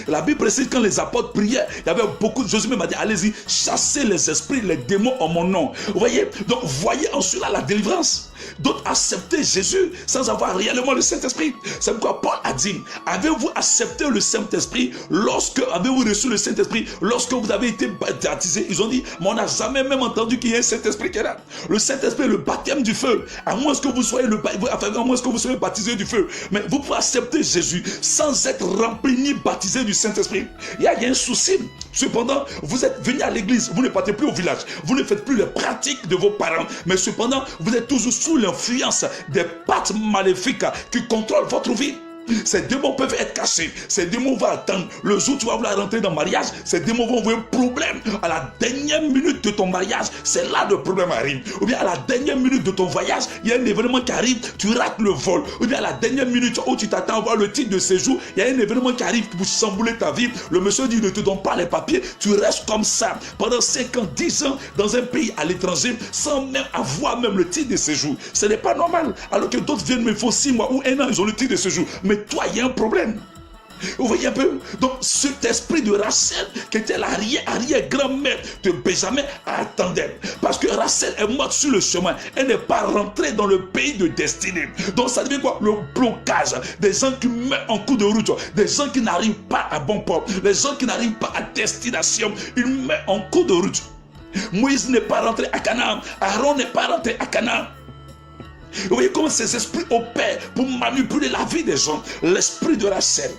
La Bible précise quand les apôtres priaient, il y avait beaucoup de Jésus même a dit, allez-y, chassez les esprits, les démons en mon nom. Vous voyez, donc voyez en cela la délivrance. D'autres acceptaient Jésus sans avoir réellement le Saint-Esprit. C'est pourquoi Paul a dit, avez-vous accepté le Saint-Esprit lorsque, avez-vous reçu le Saint-Esprit lorsque vous avez été baptisé? Ils ont dit, mais on n'a jamais même entendu qu'il y ait un Saint-Esprit qui est là. Le Saint-Esprit est le baptême du feu. À moins que vous soyez baptisé du feu. Mais vous pouvez accepter Jésus sans être rempli ni baptisé du Saint-Esprit. Il y a un souci. Cependant, vous êtes venu à l'église, vous ne partez plus au village, vous ne faites plus les pratiques de vos parents, mais cependant, vous êtes toujours sous l'influence des pactes maléfiques qui contrôlent votre vie. Ces démons peuvent être cachés. Ces démons vont attendre. Le jour où tu vas vouloir rentrer dans le mariage, ces démons vont avoir un problème. À la dernière minute de ton mariage, c'est là le problème arrive. Ou bien à la dernière minute de ton voyage, il y a un événement qui arrive, tu rates le vol. Ou bien à la dernière minute où tu t'attends à voir le titre de séjour, il y a un événement qui arrive pour chambouler ta vie. Le monsieur dit, ne te donne pas les papiers. Tu restes comme ça pendant 5 ans, 10 ans dans un pays à l'étranger sans même avoir même le titre de séjour. Ce n'est pas normal. Alors que d'autres viennent, mais il faut 6 mois ou 1 an, ils ont le titre de séjour. Mais toi, il y a un problème. Vous voyez un peu? Donc, cet esprit de Rachel, qui était l'arrière-grand-mère de Benjamin, attendait. Parce que Rachel est morte sur le chemin. Elle n'est pas rentrée dans le pays de destinée. Donc, ça devient quoi? Le blocage. Des gens qui meurent en cours de route. Des gens qui n'arrivent pas à bon port. Les gens qui n'arrivent pas à destination. Ils meurent en cours de route. Moïse n'est pas rentré à Canaan. Aaron n'est pas rentré à Canaan. Vous voyez comment ces esprits opèrent pour manipuler la vie des gens. L'esprit de Rachel.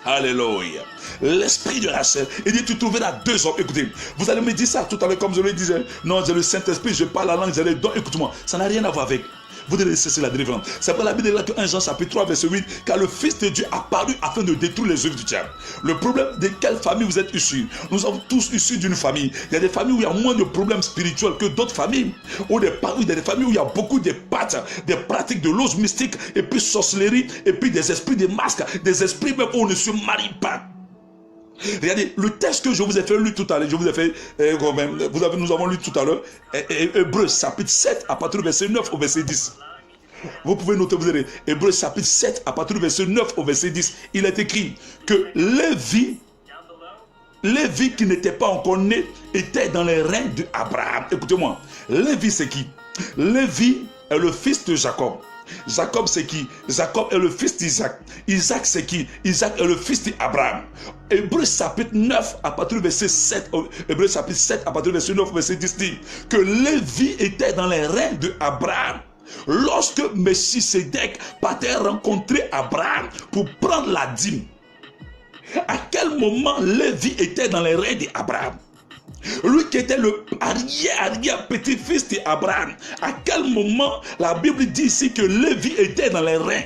Alléluia. L'esprit de Rachel. Il dit, tu trouveras 2 hommes. Écoutez, vous allez me dire ça tout à l'heure, comme je le disais. Non, j'ai le Saint-Esprit, je parle la langue, j'ai les dons. Écoute-moi, ça n'a rien à voir avec. Vous devez cesser la délivrance. C'est pour la Bible là que 1 Jean chapitre 3 verset 8, car le Fils de Dieu a paru afin de détruire les œuvres du diable. Le problème de quelle famille vous êtes issus? Nous sommes tous issus d'une famille. Il y a des familles où il y a moins de problèmes spirituels que d'autres familles. Ou il y a des familles où il y a beaucoup de pâtes, des pratiques de l'ose mystique, et puis sorcellerie, et puis des esprits de masques, des esprits même où on ne se marie pas. Regardez, le texte que je vous ai fait lu tout à l'heure, nous avons lu tout à l'heure, Hébreux chapitre 7 à partir du verset 9 au verset 10. Vous pouvez noter, vous avez Hébreux chapitre 7 à partir du verset 9 au verset 10. Il est écrit que Lévi qui n'était pas encore né était dans les reins d'Abraham. Écoutez-moi, Lévi c'est qui? Lévi est le fils de Jacob. Jacob c'est qui? Jacob est le fils d'Isaac. Isaac c'est qui? Isaac est le fils d'Abraham. Hébreux chapitre 9 à partir du verset 7. Hébreux chapitre 7 à partir du verset 9 verset 10 dit que Lévi était dans les reins d'Abraham. Lorsque Melchisédek partait rencontrer Abraham pour prendre la dîme. À quel moment Lévi était dans les reins d'Abraham? Lui qui était le arrière-petit-fils d'Abraham. À quel moment la Bible dit ici que Lévi était dans les reins?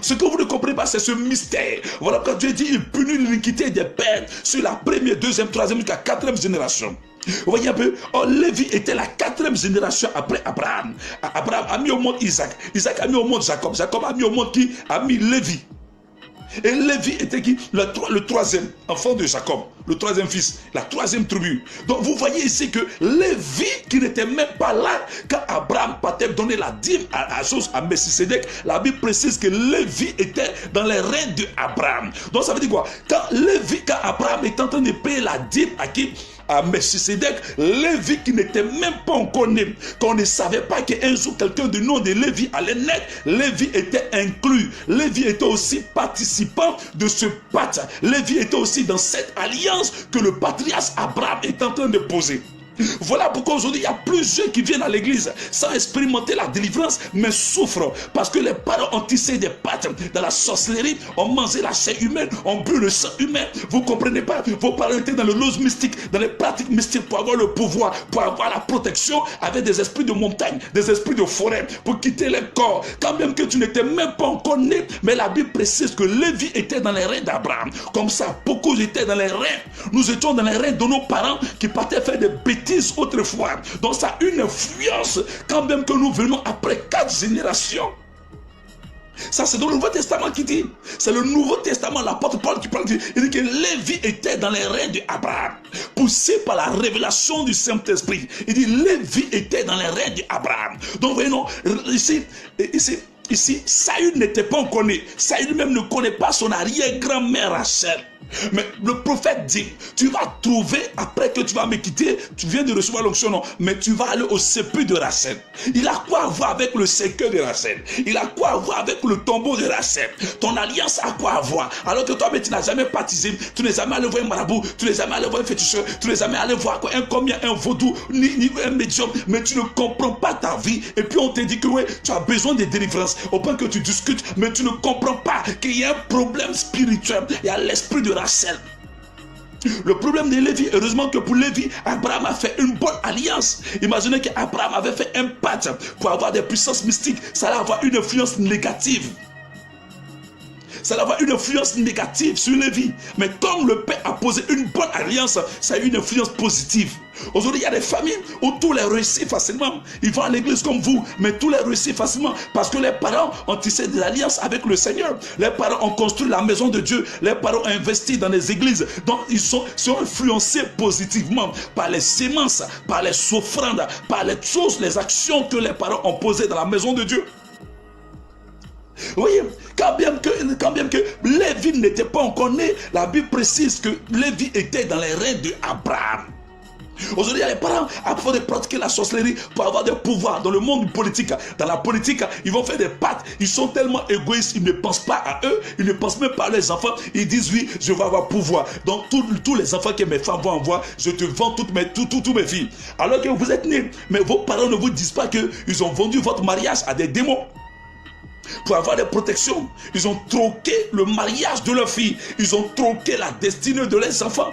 Ce que vous ne comprenez pas, c'est ce mystère. Voilà quand Dieu dit, il punit l'iniquité des pères sur la première, deuxième, troisième, jusqu'à 4e génération. Vous voyez un peu? Lévi était la 4e génération après Abraham. Abraham a mis au monde Isaac. Isaac a mis au monde Jacob. Jacob a mis au monde qui? A mis Lévi. Et Lévi était qui? Le 3e enfant de Jacob, le 3e fils, la 3e tribu. Donc vous voyez ici que Lévi, qui n'était même pas là quand Abraham partait donner la dîme à Melchisédek, la Bible précise que Lévi était dans les reins d'Abraham. Donc ça veut dire quoi? Quand Abraham est en train de payer la dîme à qui? À Melchisédek, Lévi qui n'était même pas encore né, qu'on ne savait pas qu'un jour quelqu'un du nom de Lévi allait naître, Lévi était inclus. Lévi était aussi participant de ce pacte. Lévi était aussi dans cette alliance que le patriarche Abraham est en train de poser. Voilà pourquoi aujourd'hui il y a plusieurs qui viennent à l'église sans expérimenter la délivrance, mais souffrent parce que les parents ont tissé des pactes dans la sorcellerie, ont mangé la chair humaine, ont bu le sang humain. Vous ne comprenez pas? Vos parents étaient dans le lose mystique, dans les pratiques mystiques pour avoir le pouvoir, pour avoir la protection avec des esprits de montagne, des esprits de forêt, pour quitter les corps. Quand même que tu n'étais même pas encore né, mais la Bible précise que Lévi était dans les reins d'Abraham. Comme ça, beaucoup étaient dans les reins. Nous étions dans les reins de nos parents qui partaient faire des bêtises autrefois. Donc ça a une influence quand même que nous venons après 4 générations. Ça, c'est dans le Nouveau Testament qui dit. C'est le Nouveau Testament, l'apôtre Paul qui parle. Il dit que Lévi était dans les reins d'Abraham, poussé par la révélation du Saint-Esprit. Il dit Lévi était dans les reins d'Abraham. Donc, voyez-nous, ici, Saül n'était pas encore né. Saül même ne connaît pas son arrière-grand-mère Rachel. Mais le prophète dit, tu vas trouver, après que tu vas me quitter, tu viens de recevoir l'onction, non, mais tu vas aller au sépulcre de Rachel. Il a quoi à voir avec le cercueil de Rachel? Il a quoi à voir avec le tombeau de Rachel? Ton alliance a quoi à voir? Alors que toi, mais tu n'as jamais baptisé, tu n'es jamais allé voir un marabout, tu n'es jamais allé voir un féticheur, tu n'es jamais allé voir un combien, un vaudou, ni un médium, mais tu ne comprends pas ta vie. Et puis on te dit que ouais, tu as besoin de délivrance, au point que tu discutes, mais tu ne comprends pas qu'il y a un problème spirituel. Il y a l'esprit de Rachel. Le problème de Lévi, heureusement que pour Lévi, Abraham a fait une bonne alliance. Imaginez qu'Abraham avait fait un pacte pour avoir des puissances mystiques. Ça allait avoir une influence négative. Ça allait avoir une influence négative sur Lévi. Mais comme le père a posé une bonne alliance, ça a eu une influence positive. Aujourd'hui, il y a des familles où tout les réussit facilement. Ils vont à l'église comme vous, mais tout les réussit facilement parce que les parents ont tissé des alliances avec le Seigneur. Les parents ont construit la maison de Dieu. Les parents ont investi dans les églises. Donc, ils sont influencés positivement par les sémences, par les offrandes, par les choses, les actions que les parents ont posées dans la maison de Dieu. Vous voyez, quand bien que Lévi n'était pas encore né, la Bible précise que Lévi était dans les reins d'Abraham. Aujourd'hui, il y a les parents à force de pratiquer la sorcellerie pour avoir des pouvoirs dans le monde politique. Dans la politique, ils vont faire des pactes. Ils sont tellement égoïstes, ils ne pensent pas à eux, ils ne pensent même pas à leurs enfants. Ils disent oui, je vais avoir pouvoir. Donc tous les enfants que mes femmes vont avoir, je te vends toutes mes filles. Alors que vous êtes nés, mais vos parents ne vous disent pas qu'ils ont vendu votre mariage à des démons. Pour avoir des protections, ils ont troqué le mariage de leur fille. Ils ont troqué la destinée de leurs enfants.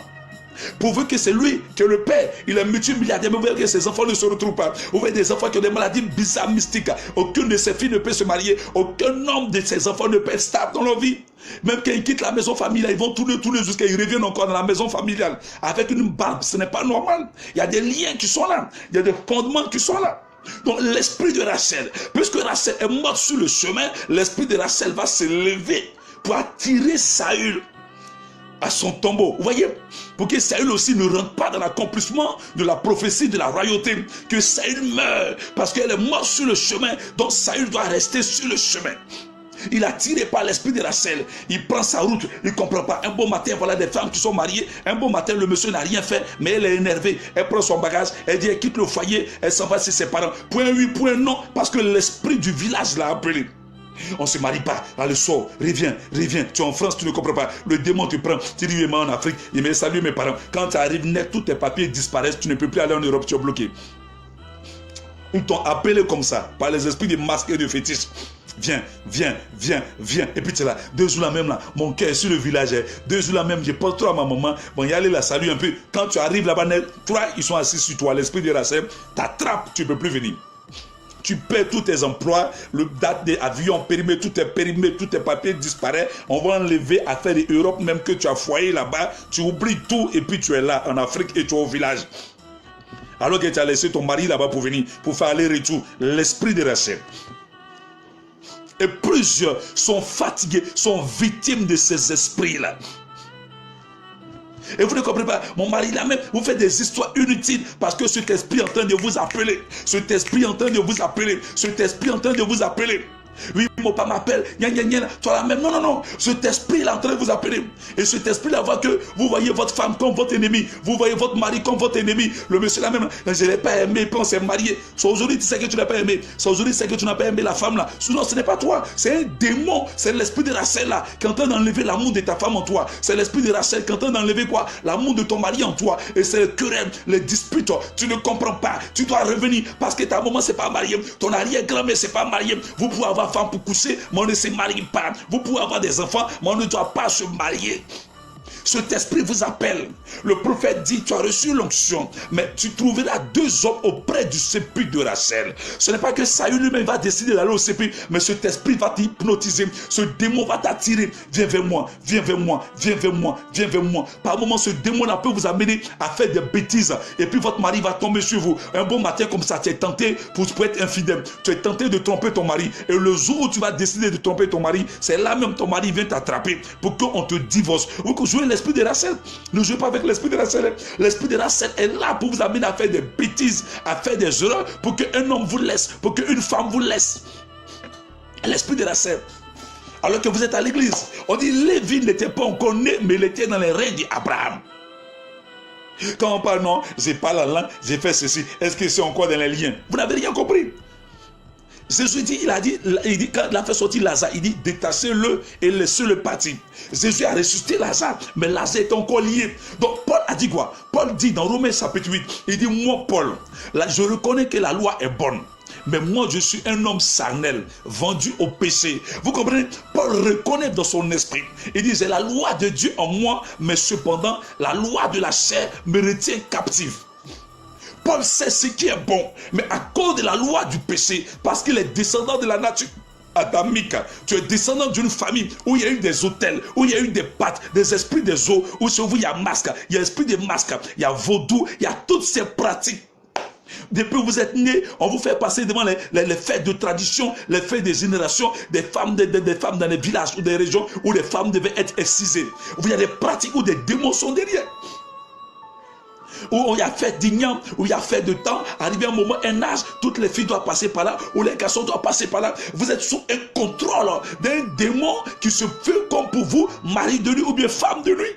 Pourvu que c'est lui, que le père, il est multimilliardaire, mais vous voyez que ses enfants ne se retrouvent pas. Vous voyez des enfants qui ont des maladies bizarres, mystiques. Aucune de ses filles ne peut se marier. Aucun homme de ses enfants ne peut être stable dans leur vie. Même quand ils quittent la maison familiale, ils vont tourner jusqu'à ils reviennent encore dans la maison familiale. Avec une barbe, ce n'est pas normal. Il y a des liens qui sont là. Il y a des fondements qui sont là. Donc l'esprit de Rachel, puisque Rachel est morte sur le chemin, l'esprit de Rachel va se lever pour attirer Saül à son tombeau. Vous voyez, pour que Saül aussi ne rentre pas dans l'accomplissement de la prophétie de la royauté, que Saül meure parce qu'elle est morte sur le chemin, donc Saül doit rester sur le chemin. Il est attiré par l'esprit de Rachel. Il prend sa route. Il ne comprend pas. Un beau matin, voilà des femmes qui sont mariées. Un beau matin, le monsieur n'a rien fait, mais elle est énervée. Elle prend son bagage. Elle dit, elle quitte le foyer. Elle s'en va chez ses parents. Point oui, point non. Parce que l'esprit du village l'a appelé. On ne se marie pas. Allez, sors. Reviens. Tu es en France, tu ne comprends pas. Le démon te prend. Tu dis, oui, mais en Afrique. Il me salue mes parents. Quand tu arrives net, tous tes papiers disparaissent. Tu ne peux plus aller en Europe. Tu es bloqué. Ils t'ont appelé comme ça. Par les esprits de masques et de fétiches. Viens. Et puis tu es là, 2 jours là même là, mon cœur est sur le village. 2 jours là même, je pose toi à ma maman. Bon, y aller la saluer un peu. Quand tu arrives là-bas, toi, ils sont assis sur toi. L'esprit de Rachel t'attrape, tu ne peux plus venir. Tu perds tous tes emplois, le date des avions périmés, tout est périmé, tous tes papiers disparaissent. On va enlever à faire l'Europe, même que tu as foyer là-bas. Tu oublies tout et puis tu es là en Afrique et tu es au village. Alors que tu as laissé ton mari là-bas pour venir, pour faire aller-retour. L'esprit de Rachel. Et plusieurs sont fatigués, sont victimes de ces esprits-là. Et vous ne comprenez pas, mon mari là même, vous faites des histoires inutiles parce que cet esprit est en train de vous appeler. Cet esprit est en train de vous appeler. Cet esprit est en train de vous appeler. Oui, mon papa m'appelle, toi la même. Non. Cet esprit est en train de vous appeler. Et cet esprit là voit que vous voyez votre femme comme votre ennemi. Vous voyez votre mari comme votre ennemi. Le monsieur là même, je ne l'ai pas aimé, puis on s'est marié. C'est aujourd'hui tu sais que tu n'as pas aimé. C'est aujourd'hui tu sais que tu n'as pas aimé la femme là. Sinon ce n'est pas toi. C'est un démon. C'est l'esprit de Rachel là qui est en train d'enlever l'amour de ta femme en toi. C'est l'esprit de Rachel qui est en train d'enlever quoi? L'amour de ton mari en toi. Et c'est le querelle, les disputes. Tu ne comprends pas. Tu dois revenir parce que ta maman c'est pas mariée. Ton arrière-grand-mère c'est pas mariée. Vous pouvez avoir femme pour coucher, mais on ne se marie pas. Vous pouvez avoir des enfants, mais on ne doit pas se marier. Cet esprit vous appelle. Le prophète dit, tu as reçu l'onction, mais tu trouveras 2 hommes auprès du sépulcre de Rachel. Ce n'est pas que Saül lui-même va décider d'aller au sépulcre, mais cet esprit va t'hypnotiser. Ce démon va t'attirer. Viens vers moi, viens vers moi, viens vers moi, viens vers moi. Par moment, ce démon-là peut vous amener à faire des bêtises. Et puis votre mari va tomber sur vous. Un bon matin comme ça, tu es tenté pour être infidèle. Tu es tenté de tromper ton mari. Et le jour où tu vas décider de tromper ton mari, c'est là même ton mari vient t'attraper pour qu'on te divorce. Vous jouez l'esprit de Rachel. Ne jouez pas avec l'esprit de Rachel. L'esprit de Rachel est là pour vous amener à faire des bêtises, à faire des erreurs, pour qu'un homme vous laisse, pour qu'une femme vous laisse. L'esprit de Rachel. Alors que vous êtes à l'église, on dit Lévi n'était pas encore né, mais il était dans les reins d'Abraham. Quand on parle, non, j'ai pas la langue, j'ai fait ceci, est-ce que c'est encore dans les liens? Vous n'avez rien compris. Jésus dit, il dit, quand il a fait sortir Lazare, il dit, détachez-le et laissez-le partir. Jésus a ressuscité Lazare, mais Lazare est encore lié. Donc Paul a dit quoi? Paul dit dans Romains chapitre 8, il dit, moi Paul, là, je reconnais que la loi est bonne. Mais moi, je suis un homme charnel, vendu au péché. Vous comprenez? Paul reconnaît dans son esprit. Il dit, c'est la loi de Dieu en moi, mais cependant, la loi de la chair me retient captif. Paul sait ce qui est bon, mais à cause de la loi du péché, parce qu'il est descendant de la nature adamique, tu es descendant d'une famille où il y a eu des autels, où il y a eu des pâtes, des esprits des eaux, où chez vous il y a masque, il y a esprit des masques, il y a vaudou, il y a toutes ces pratiques. Depuis que vous êtes nés, on vous fait passer devant les fêtes de tradition, les fêtes des générations, des femmes dans les villages ou des régions où les femmes devaient être excisées. Il y a des pratiques où des démons sont derrière. Où il y a fait d'igname, où il y a fait de temps, arrivé un moment, un âge, toutes les filles doivent passer par là, où les garçons doivent passer par là. Vous êtes sous un contrôle d'un démon qui se fait comme pour vous, mari de lui ou bien femme de lui.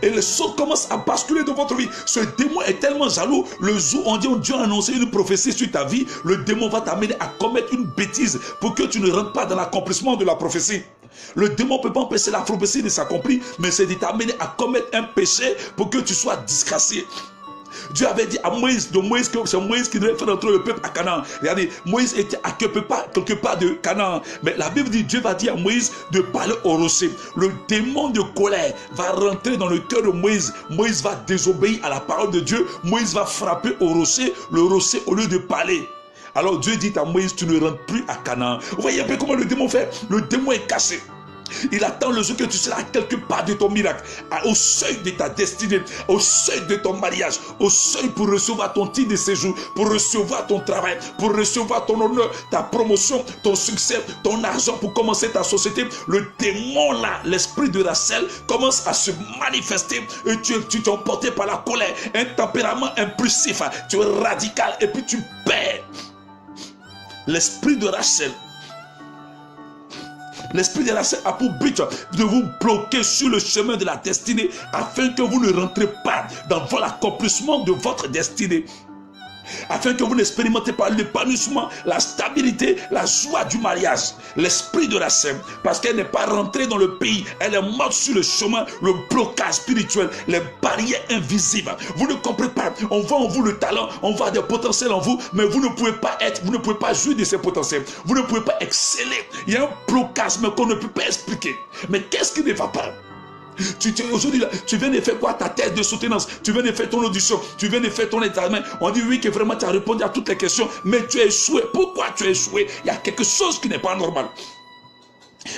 Et les choses commencent à basculer dans votre vie. Ce démon est tellement jaloux. Le jour où Dieu a annoncé une prophétie sur ta vie, le démon va t'amener à commettre une bêtise pour que tu ne rentres pas dans l'accomplissement de la prophétie. Le démon ne peut pas empêcher la prophétie de s'accomplir, mais c'est de t'amener à commettre un péché pour que tu sois disgracié. Dieu avait dit à Moïse, que c'est Moïse qui devait faire entrer le peuple à Canaan. Regardez, Moïse était à quelque part de Canaan. Mais la Bible dit, Dieu va dire à Moïse de parler au rocher. Le démon de colère va rentrer dans le cœur de Moïse. Moïse va désobéir à la parole de Dieu. Moïse va frapper au rocher. Le rocher, au lieu de parler. Alors Dieu dit à Moïse, tu ne rentres plus à Canaan. Vous voyez un peu comment le démon fait? Le démon est caché. Il attend le jour que tu seras quelque part de ton miracle, au seuil de ta destinée, au seuil de ton mariage, au seuil pour recevoir ton titre de séjour, pour recevoir ton travail, pour recevoir ton honneur, ta promotion, ton succès, ton argent pour commencer ta société. Le démon là, l'esprit de Rachel commence à se manifester et tu es emporté par la colère, un tempérament impulsif, tu es radical et puis tu perds. L'esprit de Rachel. L'esprit de Rachel a pour but de vous bloquer sur le chemin de la destinée afin que vous ne rentrez pas dans l'accomplissement de votre destinée. Afin que vous n'expérimentez pas l'épanouissement, la stabilité, la joie du mariage. L'esprit de Rachel, parce qu'elle n'est pas rentrée dans le pays, elle est morte sur le chemin, le blocage spirituel, les barrières invisibles. Vous ne comprenez pas, on voit en vous le talent, on voit des potentiels en vous, mais vous ne pouvez pas jouir de ces potentiels. Vous ne pouvez pas exceller. Il y a un blocage, mais qu'on ne peut pas expliquer. Mais qu'est-ce qui ne va pas? Aujourd'hui, tu viens de faire quoi? Ta thèse de soutenance, tu viens de faire ton audition, tu viens de faire ton examen. On dit oui que vraiment tu as répondu à toutes les questions, mais tu as échoué. Pourquoi tu as échoué? Il y a quelque chose qui n'est pas normal.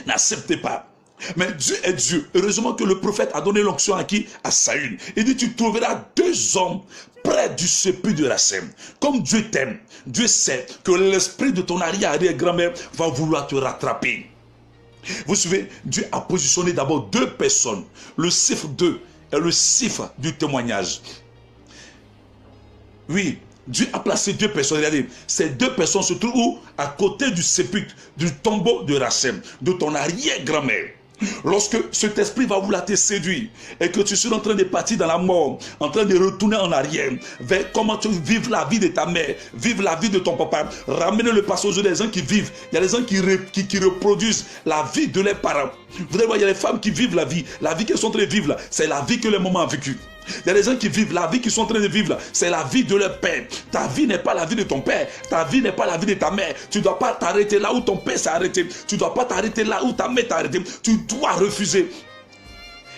N'acceptez pas. Mais Dieu est Dieu. Heureusement que le prophète a donné l'onction à qui? À Saül. Il dit, tu trouveras 2 hommes près du sépulcre de Rachel. Comme Dieu t'aime, Dieu sait que l'esprit de ton arrière-grand-mère va vouloir te rattraper. Vous savez, Dieu a positionné d'abord 2 personnes. Le chiffre 2 est le chiffre du témoignage. Oui, Dieu a placé 2 personnes. Regardez, ces 2 personnes se trouvent où? À côté du sépulcre, du tombeau de Rachel, de ton arrière-grand-mère. Lorsque cet esprit va vouloir te séduire et que tu seras en train de partir dans la mort, en train de retourner en arrière, vers comment tu vives la vie de ta mère, vivre la vie de ton papa, ramener le passé aux yeux des gens qui vivent. Il y a des gens qui reproduisent la vie de leurs parents. Vous allez voir, il y a des femmes qui vivent la vie qu'elles sont en train de vivre là, c'est la vie que les mamans ont vécue. Il y a des gens qui vivent la vie qu'ils sont en train de vivre là, c'est la vie de leur père. Ta vie n'est pas la vie de ton père, ta vie n'est pas la vie de ta mère. Tu ne dois pas t'arrêter là où ton père s'est arrêté, tu ne dois pas t'arrêter là où ta mère t'a arrêté. Tu dois refuser.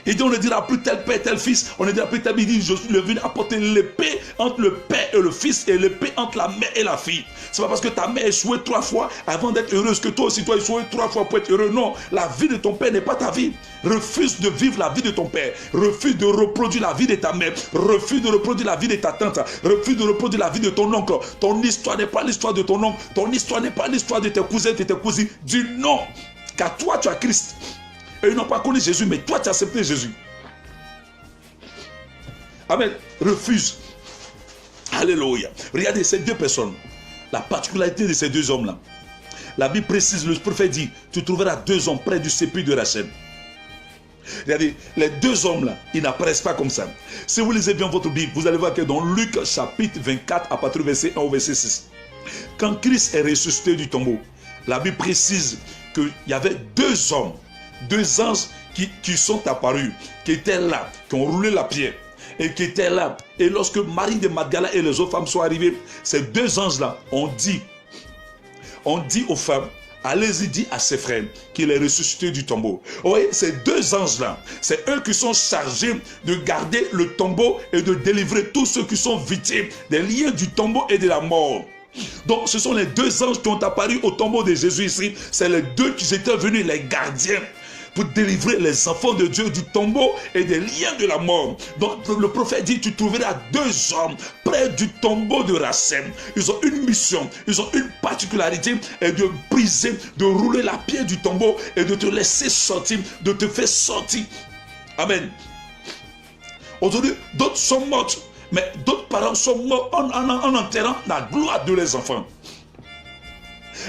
Il dit, on ne dira plus tel père, tel fils. On ne dira plus tel. Il dit, je suis venu apporter l'épée entre le père et le fils et l'épée entre la mère et la fille. C'est pas parce que ta mère a échoué 3 fois avant d'être heureuse que toi aussi tu as échoué 3 fois pour être heureux. Non, la vie de ton père n'est pas ta vie. Refuse de vivre la vie de ton père. Refuse de reproduire la vie de ta mère. Refuse de reproduire la vie de ta tante. Refuse de reproduire la vie de ton oncle. Ton histoire n'est pas l'histoire de ton oncle. Ton histoire n'est pas l'histoire de tes cousins, de tes cousines. Dis non. Car toi, tu as Christ. Et ils n'ont pas connu Jésus, mais toi, tu as accepté Jésus. Amen. Refuse. Alléluia. Regardez ces 2 personnes. La particularité de ces 2 hommes-là. La Bible précise, le prophète dit, tu trouveras 2 hommes près du sépulcre de Rachel. Regardez, les 2 hommes-là, ils n'apparaissent pas comme ça. Si vous lisez bien votre Bible, vous allez voir que dans Luc chapitre 24, à partir du verset 1 au verset 6, quand Christ est ressuscité du tombeau, la Bible précise qu'il y avait 2 hommes, 2 anges qui sont apparus, qui étaient là, qui ont roulé la pierre et qui étaient là. Et lorsque Marie de Magdala et les autres femmes sont arrivées, ces 2 anges-là ont dit aux femmes, allez-y, dit à ses frères qu'il est ressuscité du tombeau. Vous voyez, ces 2 anges-là, c'est eux qui sont chargés de garder le tombeau et de délivrer tous ceux qui sont victimes des liens du tombeau et de la mort. Donc, ce sont les 2 anges qui ont apparu au tombeau de Jésus ici. C'est les 2 qui étaient venus, les gardiens, pour délivrer les enfants de Dieu du tombeau et des liens de la mort. Donc le prophète dit, tu trouveras 2 hommes près du tombeau de Rachel. Ils ont une mission, ils ont une particularité, et de briser, de rouler la pierre du tombeau et de te laisser sortir, de te faire sortir. Amen. Aujourd'hui, d'autres sont morts, mais d'autres parents sont morts en enterrant la gloire de leurs enfants.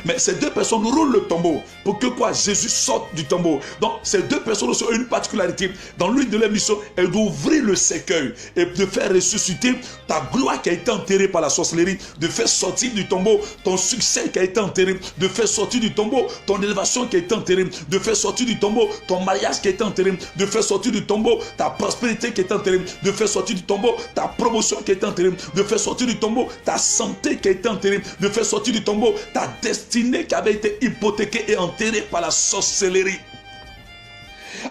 Mais ces 2 personnes roulent le tombeau pour que quoi, Jésus sorte du tombeau. Donc ces 2 personnes ont une particularité. Dans l'une de leurs missions, est d'ouvrir le cercueil et de faire ressusciter ta gloire qui a été enterrée par la sorcellerie, de faire sortir du tombeau ton succès qui a été enterré, de faire sortir du tombeau ton élévation qui a été enterrée, de faire sortir du tombeau ton mariage qui a été enterré, de faire sortir du tombeau ta prospérité qui a été enterrée, de faire sortir du tombeau ta promotion qui a été enterrée, de faire sortir du tombeau ta santé qui a été enterrée, de faire sortir du tombeau ta destinée qui avait été hypothéquée et enterrée par la sorcellerie.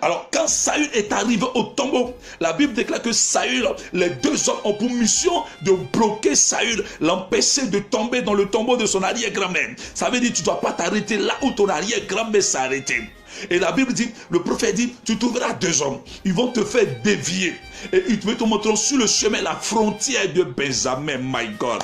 Alors quand Saül est arrivé au tombeau, la Bible déclare que Saül, les 2 hommes ont pour mission de bloquer Saül, l'empêcher de tomber dans le tombeau de son arrière-grand-mère. Ça veut dire que tu ne dois pas t'arrêter là où ton arrière-grand-mère s'est arrêtée. Et la Bible dit, le prophète dit, tu trouveras 2 hommes, ils vont te faire dévier et ils te montreront sur le chemin la frontière de Benjamin. My God.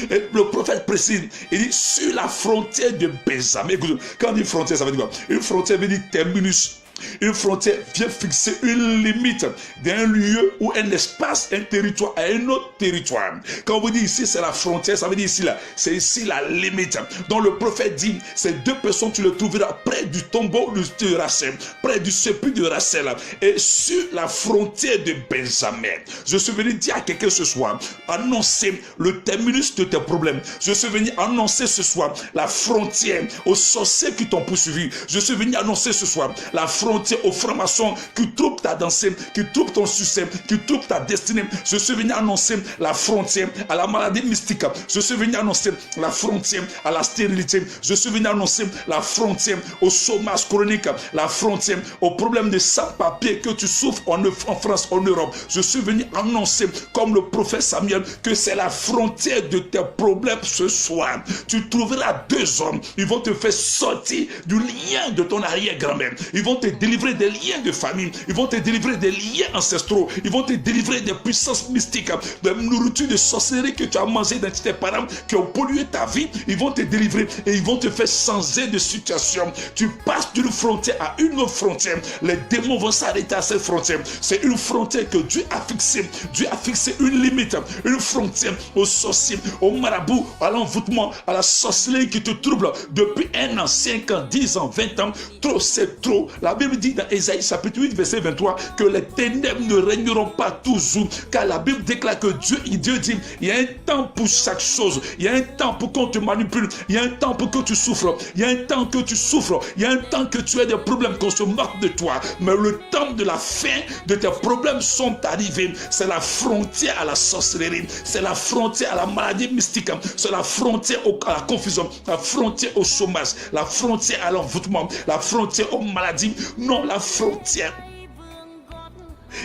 Et le prophète précise, il dit sur la frontière de Benjamin. Quand on dit frontière, ça veut dire quoi? Une frontière veut dire terminus. Une frontière vient fixer une limite d'un lieu ou un espace, un territoire à un autre territoire. Quand on vous dit ici c'est la frontière, ça veut dire ici là, c'est ici la limite. Donc le prophète dit, ces 2 personnes tu les trouveras près du tombeau de Rachel, près du sépulcre de Rachel et sur la frontière de Benjamin. Je suis venu dire à quelqu'un ce soir, annoncer le terminus de tes problèmes. Je suis venu annoncer ce soir la frontière aux sorciers qui t'ont poursuivi. Je suis venu annoncer ce soir la frontière aux francs-maçons qui troublent ta dansée, qui troublent ton succès, qui troublent ta destinée. Je suis venu annoncer la frontière à la maladie mystique. Je suis venu annoncer la frontière à la stérilité. Je suis venu annoncer la frontière au chômage chronique, la frontière au problème de sans-papier que tu souffres en France, en Europe. Je suis venu annoncer, comme le prophète Samuel, que c'est la frontière de tes problèmes ce soir. Tu trouveras 2 hommes. Ils vont te faire sortir du lien de ton arrière-grand-mère. Ils vont te délivrer des liens de famille. Ils vont te délivrer des liens ancestraux. Ils vont te délivrer des puissances mystiques, de nourriture, de sorcellerie que tu as mangé dans tes parents, qui ont pollué ta vie. Ils vont te délivrer et ils vont te faire changer de situation. Tu passes d'une frontière à une autre frontière. Les démons vont s'arrêter à cette frontière. C'est une frontière que Dieu a fixée. Dieu a fixé une limite, une frontière aux sorciers, aux marabouts, à l'envoûtement, à la sorcellerie qui te trouble depuis 1 an, 5 ans, 10 ans, 20 ans. Trop, c'est trop. La Bible dit dans Ésaïe chapitre 8 verset 23 que les ténèbres ne régneront pas toujours, car la Bible déclare que Dieu dit, il y a un temps pour chaque chose, il y a un temps pour qu'on te manipule, il y a un temps pour que tu souffres, il y a un temps que tu souffres, il y a un temps que tu as des problèmes, qu'on se moque de toi, mais le temps de la fin de tes problèmes sont arrivés. C'est la frontière à la sorcellerie, c'est la frontière à la maladie mystique, c'est la frontière à la confusion, la frontière au chômage, la frontière à l'envoûtement, la frontière aux maladies. Non, la frontière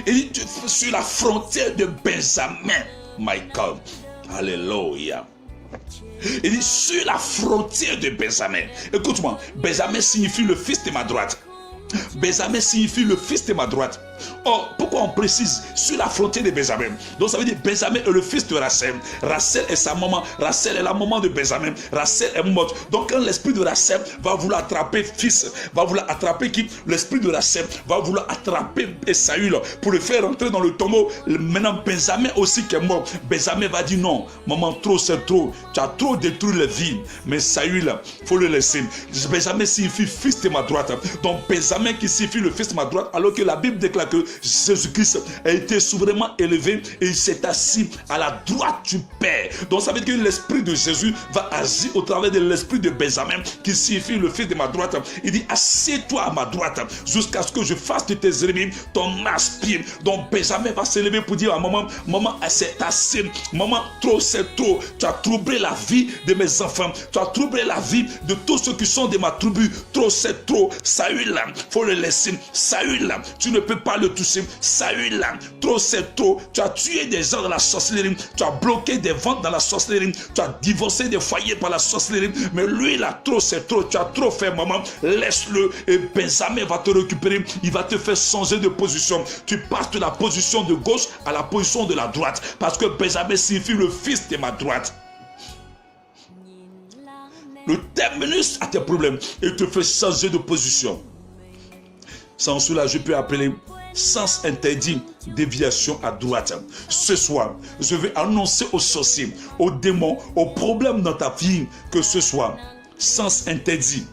Il dit, sur la frontière de Benjamin. My God. Alléluia. Il dit, sur la frontière de Benjamin. Écoute-moi, Benjamin signifie le fils de ma droite. Benjamin signifie le fils de ma droite. Or, pourquoi on précise sur la frontière de Benjamin? Donc ça veut dire Benjamin est le fils de Rachel. Rachel est sa maman. Rachel est la maman de Benjamin. Rachel est morte. Donc quand l'esprit de Rachel va vouloir attraper fils, va vouloir attraper qui? L'esprit de Rachel va vouloir attraper Saül pour le faire rentrer dans le tombeau. Maintenant Benjamin aussi qui est mort. Benjamin va dire non, maman, trop c'est trop. Tu as trop détruit la vie. Mais Saül, il faut le laisser. Benjamin signifie fils de ma droite. Donc Benjamin qui signifie le fils de ma droite, alors que la Bible déclare que Jésus-Christ a été souverainement élevé et il s'est assis à la droite du Père. Donc ça veut dire que l'esprit de Jésus va agir au travers de l'esprit de Benjamin qui signifie le fils de ma droite. Il dit assieds-toi à ma droite jusqu'à ce que je fasse de tes ennemis ton aspire. Donc Benjamin va s'élever pour dire à maman, maman c'est assez, maman trop c'est trop. Tu as troublé la vie de mes enfants, tu as troublé la vie de tous ceux qui sont de ma tribu. Trop c'est trop. Saül, faut le laisser. Saül, tu ne peux pas le toucher. Saül, trop c'est trop. Tu as tué des gens dans la sorcellerie. Tu as bloqué des ventes dans la sorcellerie. Tu as divorcé des foyers par la sorcellerie. Mais lui là, trop c'est trop. Tu as trop fait, maman. Laisse-le et Benjamin va te récupérer. Il va te faire changer de position. Tu passes de la position de gauche à la position de la droite. Parce que Benjamin signifie le fils de ma droite. Le terminus à tes problèmes et te fait changer de position. Sans cela, je peux appeler sens interdit, déviation à droite. Ce soir, je vais annoncer aux sorciers, aux démons, aux problèmes dans ta vie que ce soit sens interdit.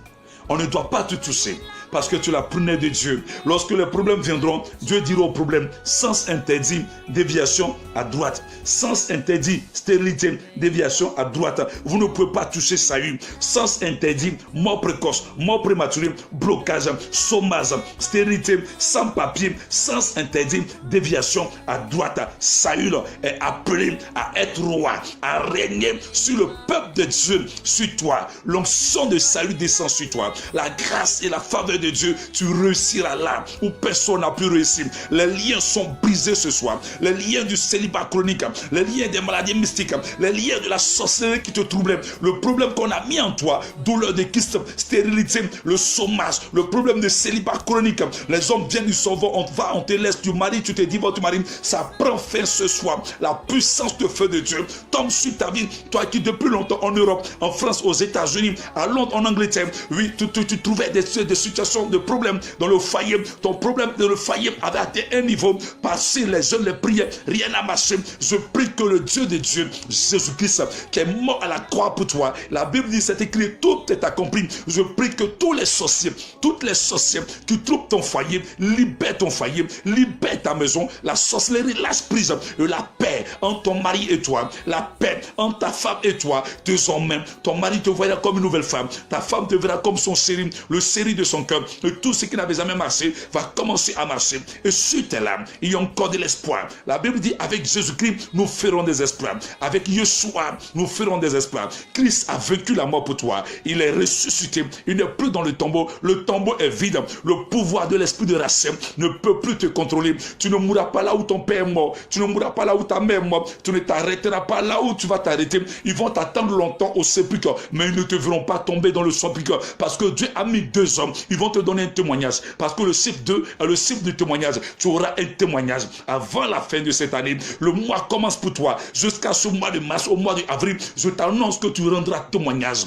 On ne doit pas te toucher parce que tu es la prunelle de Dieu. Lorsque les problèmes viendront, Dieu dira aux problèmes sens interdit, déviation à droite. Sens interdit, stérilité, déviation à droite. Vous ne pouvez pas toucher Saül. Sens interdit, mort précoce, mort prématurée, blocage, chômage, stérilité, sans papier. Sens interdit, déviation à droite. Saül est appelé à être roi, à régner sur le peuple de Dieu, sur toi. L'onction de Saül descend sur toi. La grâce et la faveur de Dieu, tu réussiras là où personne n'a pu réussir. Les liens sont brisés ce soir. Les liens du célibat chronique, les liens des maladies mystiques, les liens de la sorcellerie qui te troublent, le problème qu'on a mis en toi, douleur de kyste, stérilité, le chômage, le problème de célibat chronique. Les hommes viennent, ils s'en vont, on te laisse du mari, tu te divorces du mari. Ça prend fin ce soir. La puissance de feu de Dieu tombe sur ta vie. Toi qui depuis longtemps en Europe, en France, aux États-Unis, à Londres, en Angleterre, oui, tu trouvais des situations de problèmes dans le foyer. Ton problème dans le foyer avait atteint un niveau parce que les jeunes les priaient, rien n'a marché. Je prie que le Dieu de Dieu, Jésus-Christ, qui est mort à la croix pour toi, la Bible dit, c'est écrit, tout est accompli. Je prie que tous les sorciers, toutes les sorcières qui troublent ton foyer, libère ton foyer, libère ta maison. La sorcellerie lâche prise. La paix entre ton mari et toi, la paix entre ta femme et toi. Désormais, ton mari te verra comme une nouvelle femme, ta femme te verra comme son chéri, le chéri de son cœur. Et tout ce qui n'avait jamais marché va commencer à marcher. Et sur tes larmes, il y a encore de l'espoir. La Bible dit, avec Jésus-Christ, nous ferons des espoirs. Avec Yeshua, nous ferons des espoirs. Christ a vaincu la mort pour toi. Il est ressuscité. Il n'est plus dans le tombeau. Le tombeau est vide. Le pouvoir de l'esprit de Rachel ne peut plus te contrôler. Tu ne mourras pas là où ton père est mort. Tu ne mourras pas là où ta mère est morte. Tu ne t'arrêteras pas là où tu vas t'arrêter. Ils vont t'attendre longtemps au sépulcre, mais ils ne te verront pas tomber dans le sépulcre parce que Dieu a mis 2 hommes. Ils vont te donner un témoignage parce que le chiffre 2 est le chiffre du témoignage. Tu auras un témoignage avant la fin de cette année. Le mois commence pour toi. Jusqu'à ce mois de mars, au mois d'avril, je t'annonce que tu rendras témoignage.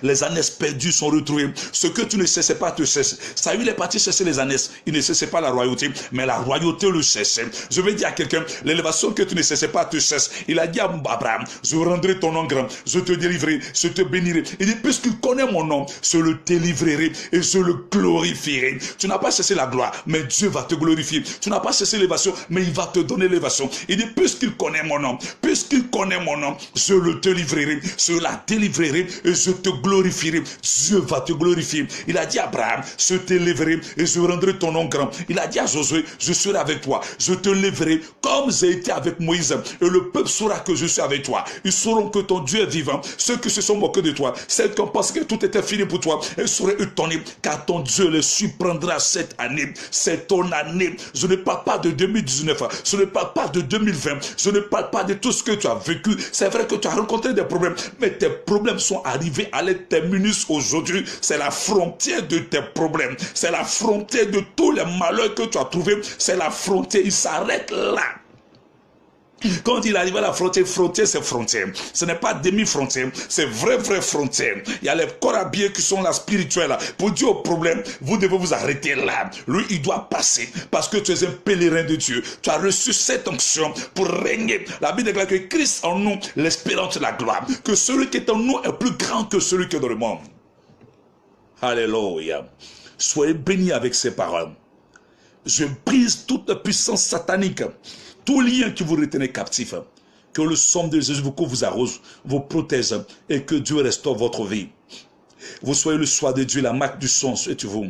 Les ânesses perdues sont retrouvées. Ce que tu ne cessais pas te cesse. Saül est parti chercher les ânesses. Il ne cessait pas la royauté, mais la royauté le cessait. Je vais dire à quelqu'un, l'élévation que tu ne cessais pas te cesse. Il a dit à Abraham, je rendrai ton nom grand, je te délivrerai, je te bénirai. Il dit, puisqu'il connaît mon nom, je le délivrerai et je le glorifierai. Tu n'as pas cessé la gloire, mais Dieu va te glorifier. Tu n'as pas cessé l'élévation, mais il va te donner l'élévation. Il dit, puisqu'il connaît mon nom, je le délivrerai, je la délivrerai et je te glorifierai. Dieu va te glorifier. Il a dit à Abraham, je t'élèverai et je rendrai ton nom grand. Il a dit à Josué, je serai avec toi. Je te lèverai comme j'ai été avec Moïse. Et le peuple saura que je suis avec toi. Ils sauront que ton Dieu est vivant. Ceux qui se sont moqués de toi, celles qui ont pensé que tout était fini pour toi, elles seraient étonnées car ton Dieu les surprendra cette année. C'est ton année. Je ne parle pas de 2019. Je ne parle pas de 2020. Je ne parle pas de tout ce que tu as vécu. C'est vrai que tu as rencontré des problèmes, mais tes problèmes sont arrivés à leur terminus aujourd'hui. C'est la frontière de tes problèmes. C'est la frontière de tous les malheurs que tu as trouvés. C'est la frontière. Il s'arrête là. Quand il arrive à la frontière, frontière c'est frontière. Ce n'est pas demi-frontière, c'est vraie frontière. Il y a les corps habillés qui sont là spirituels. Pour dire au problème, vous devez vous arrêter là. Lui, il doit passer parce que tu es un pèlerin de Dieu. Tu as reçu cette onction pour régner. La Bible déclare que Christ en nous, l'espérance de la gloire. Que celui qui est en nous est plus grand que celui qui est dans le monde. Alléluia. Soyez bénis avec ces paroles. Je brise toute puissance satanique. Tout lien qui vous retenait captif, que le sang de Jésus vous arrose, vous protège et que Dieu restaure votre vie. Vous soyez le soir de Dieu, la marque du sang sur vous.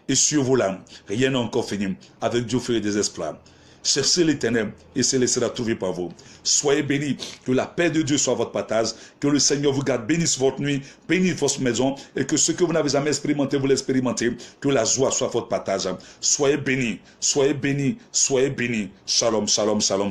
Et sur vos lames, rien n'est encore fini. Avec Dieu, ferez des exploits. Cherchez l'Éternel et se laissera trouver par vous. Soyez bénis, que la paix de Dieu soit votre partage, que le Seigneur vous garde, bénisse votre nuit, bénisse votre maison, et que ce que vous n'avez jamais expérimenté, vous l'expérimentez, que la joie soit votre partage. Soyez bénis, soyez bénis, soyez bénis. Shalom, shalom, shalom.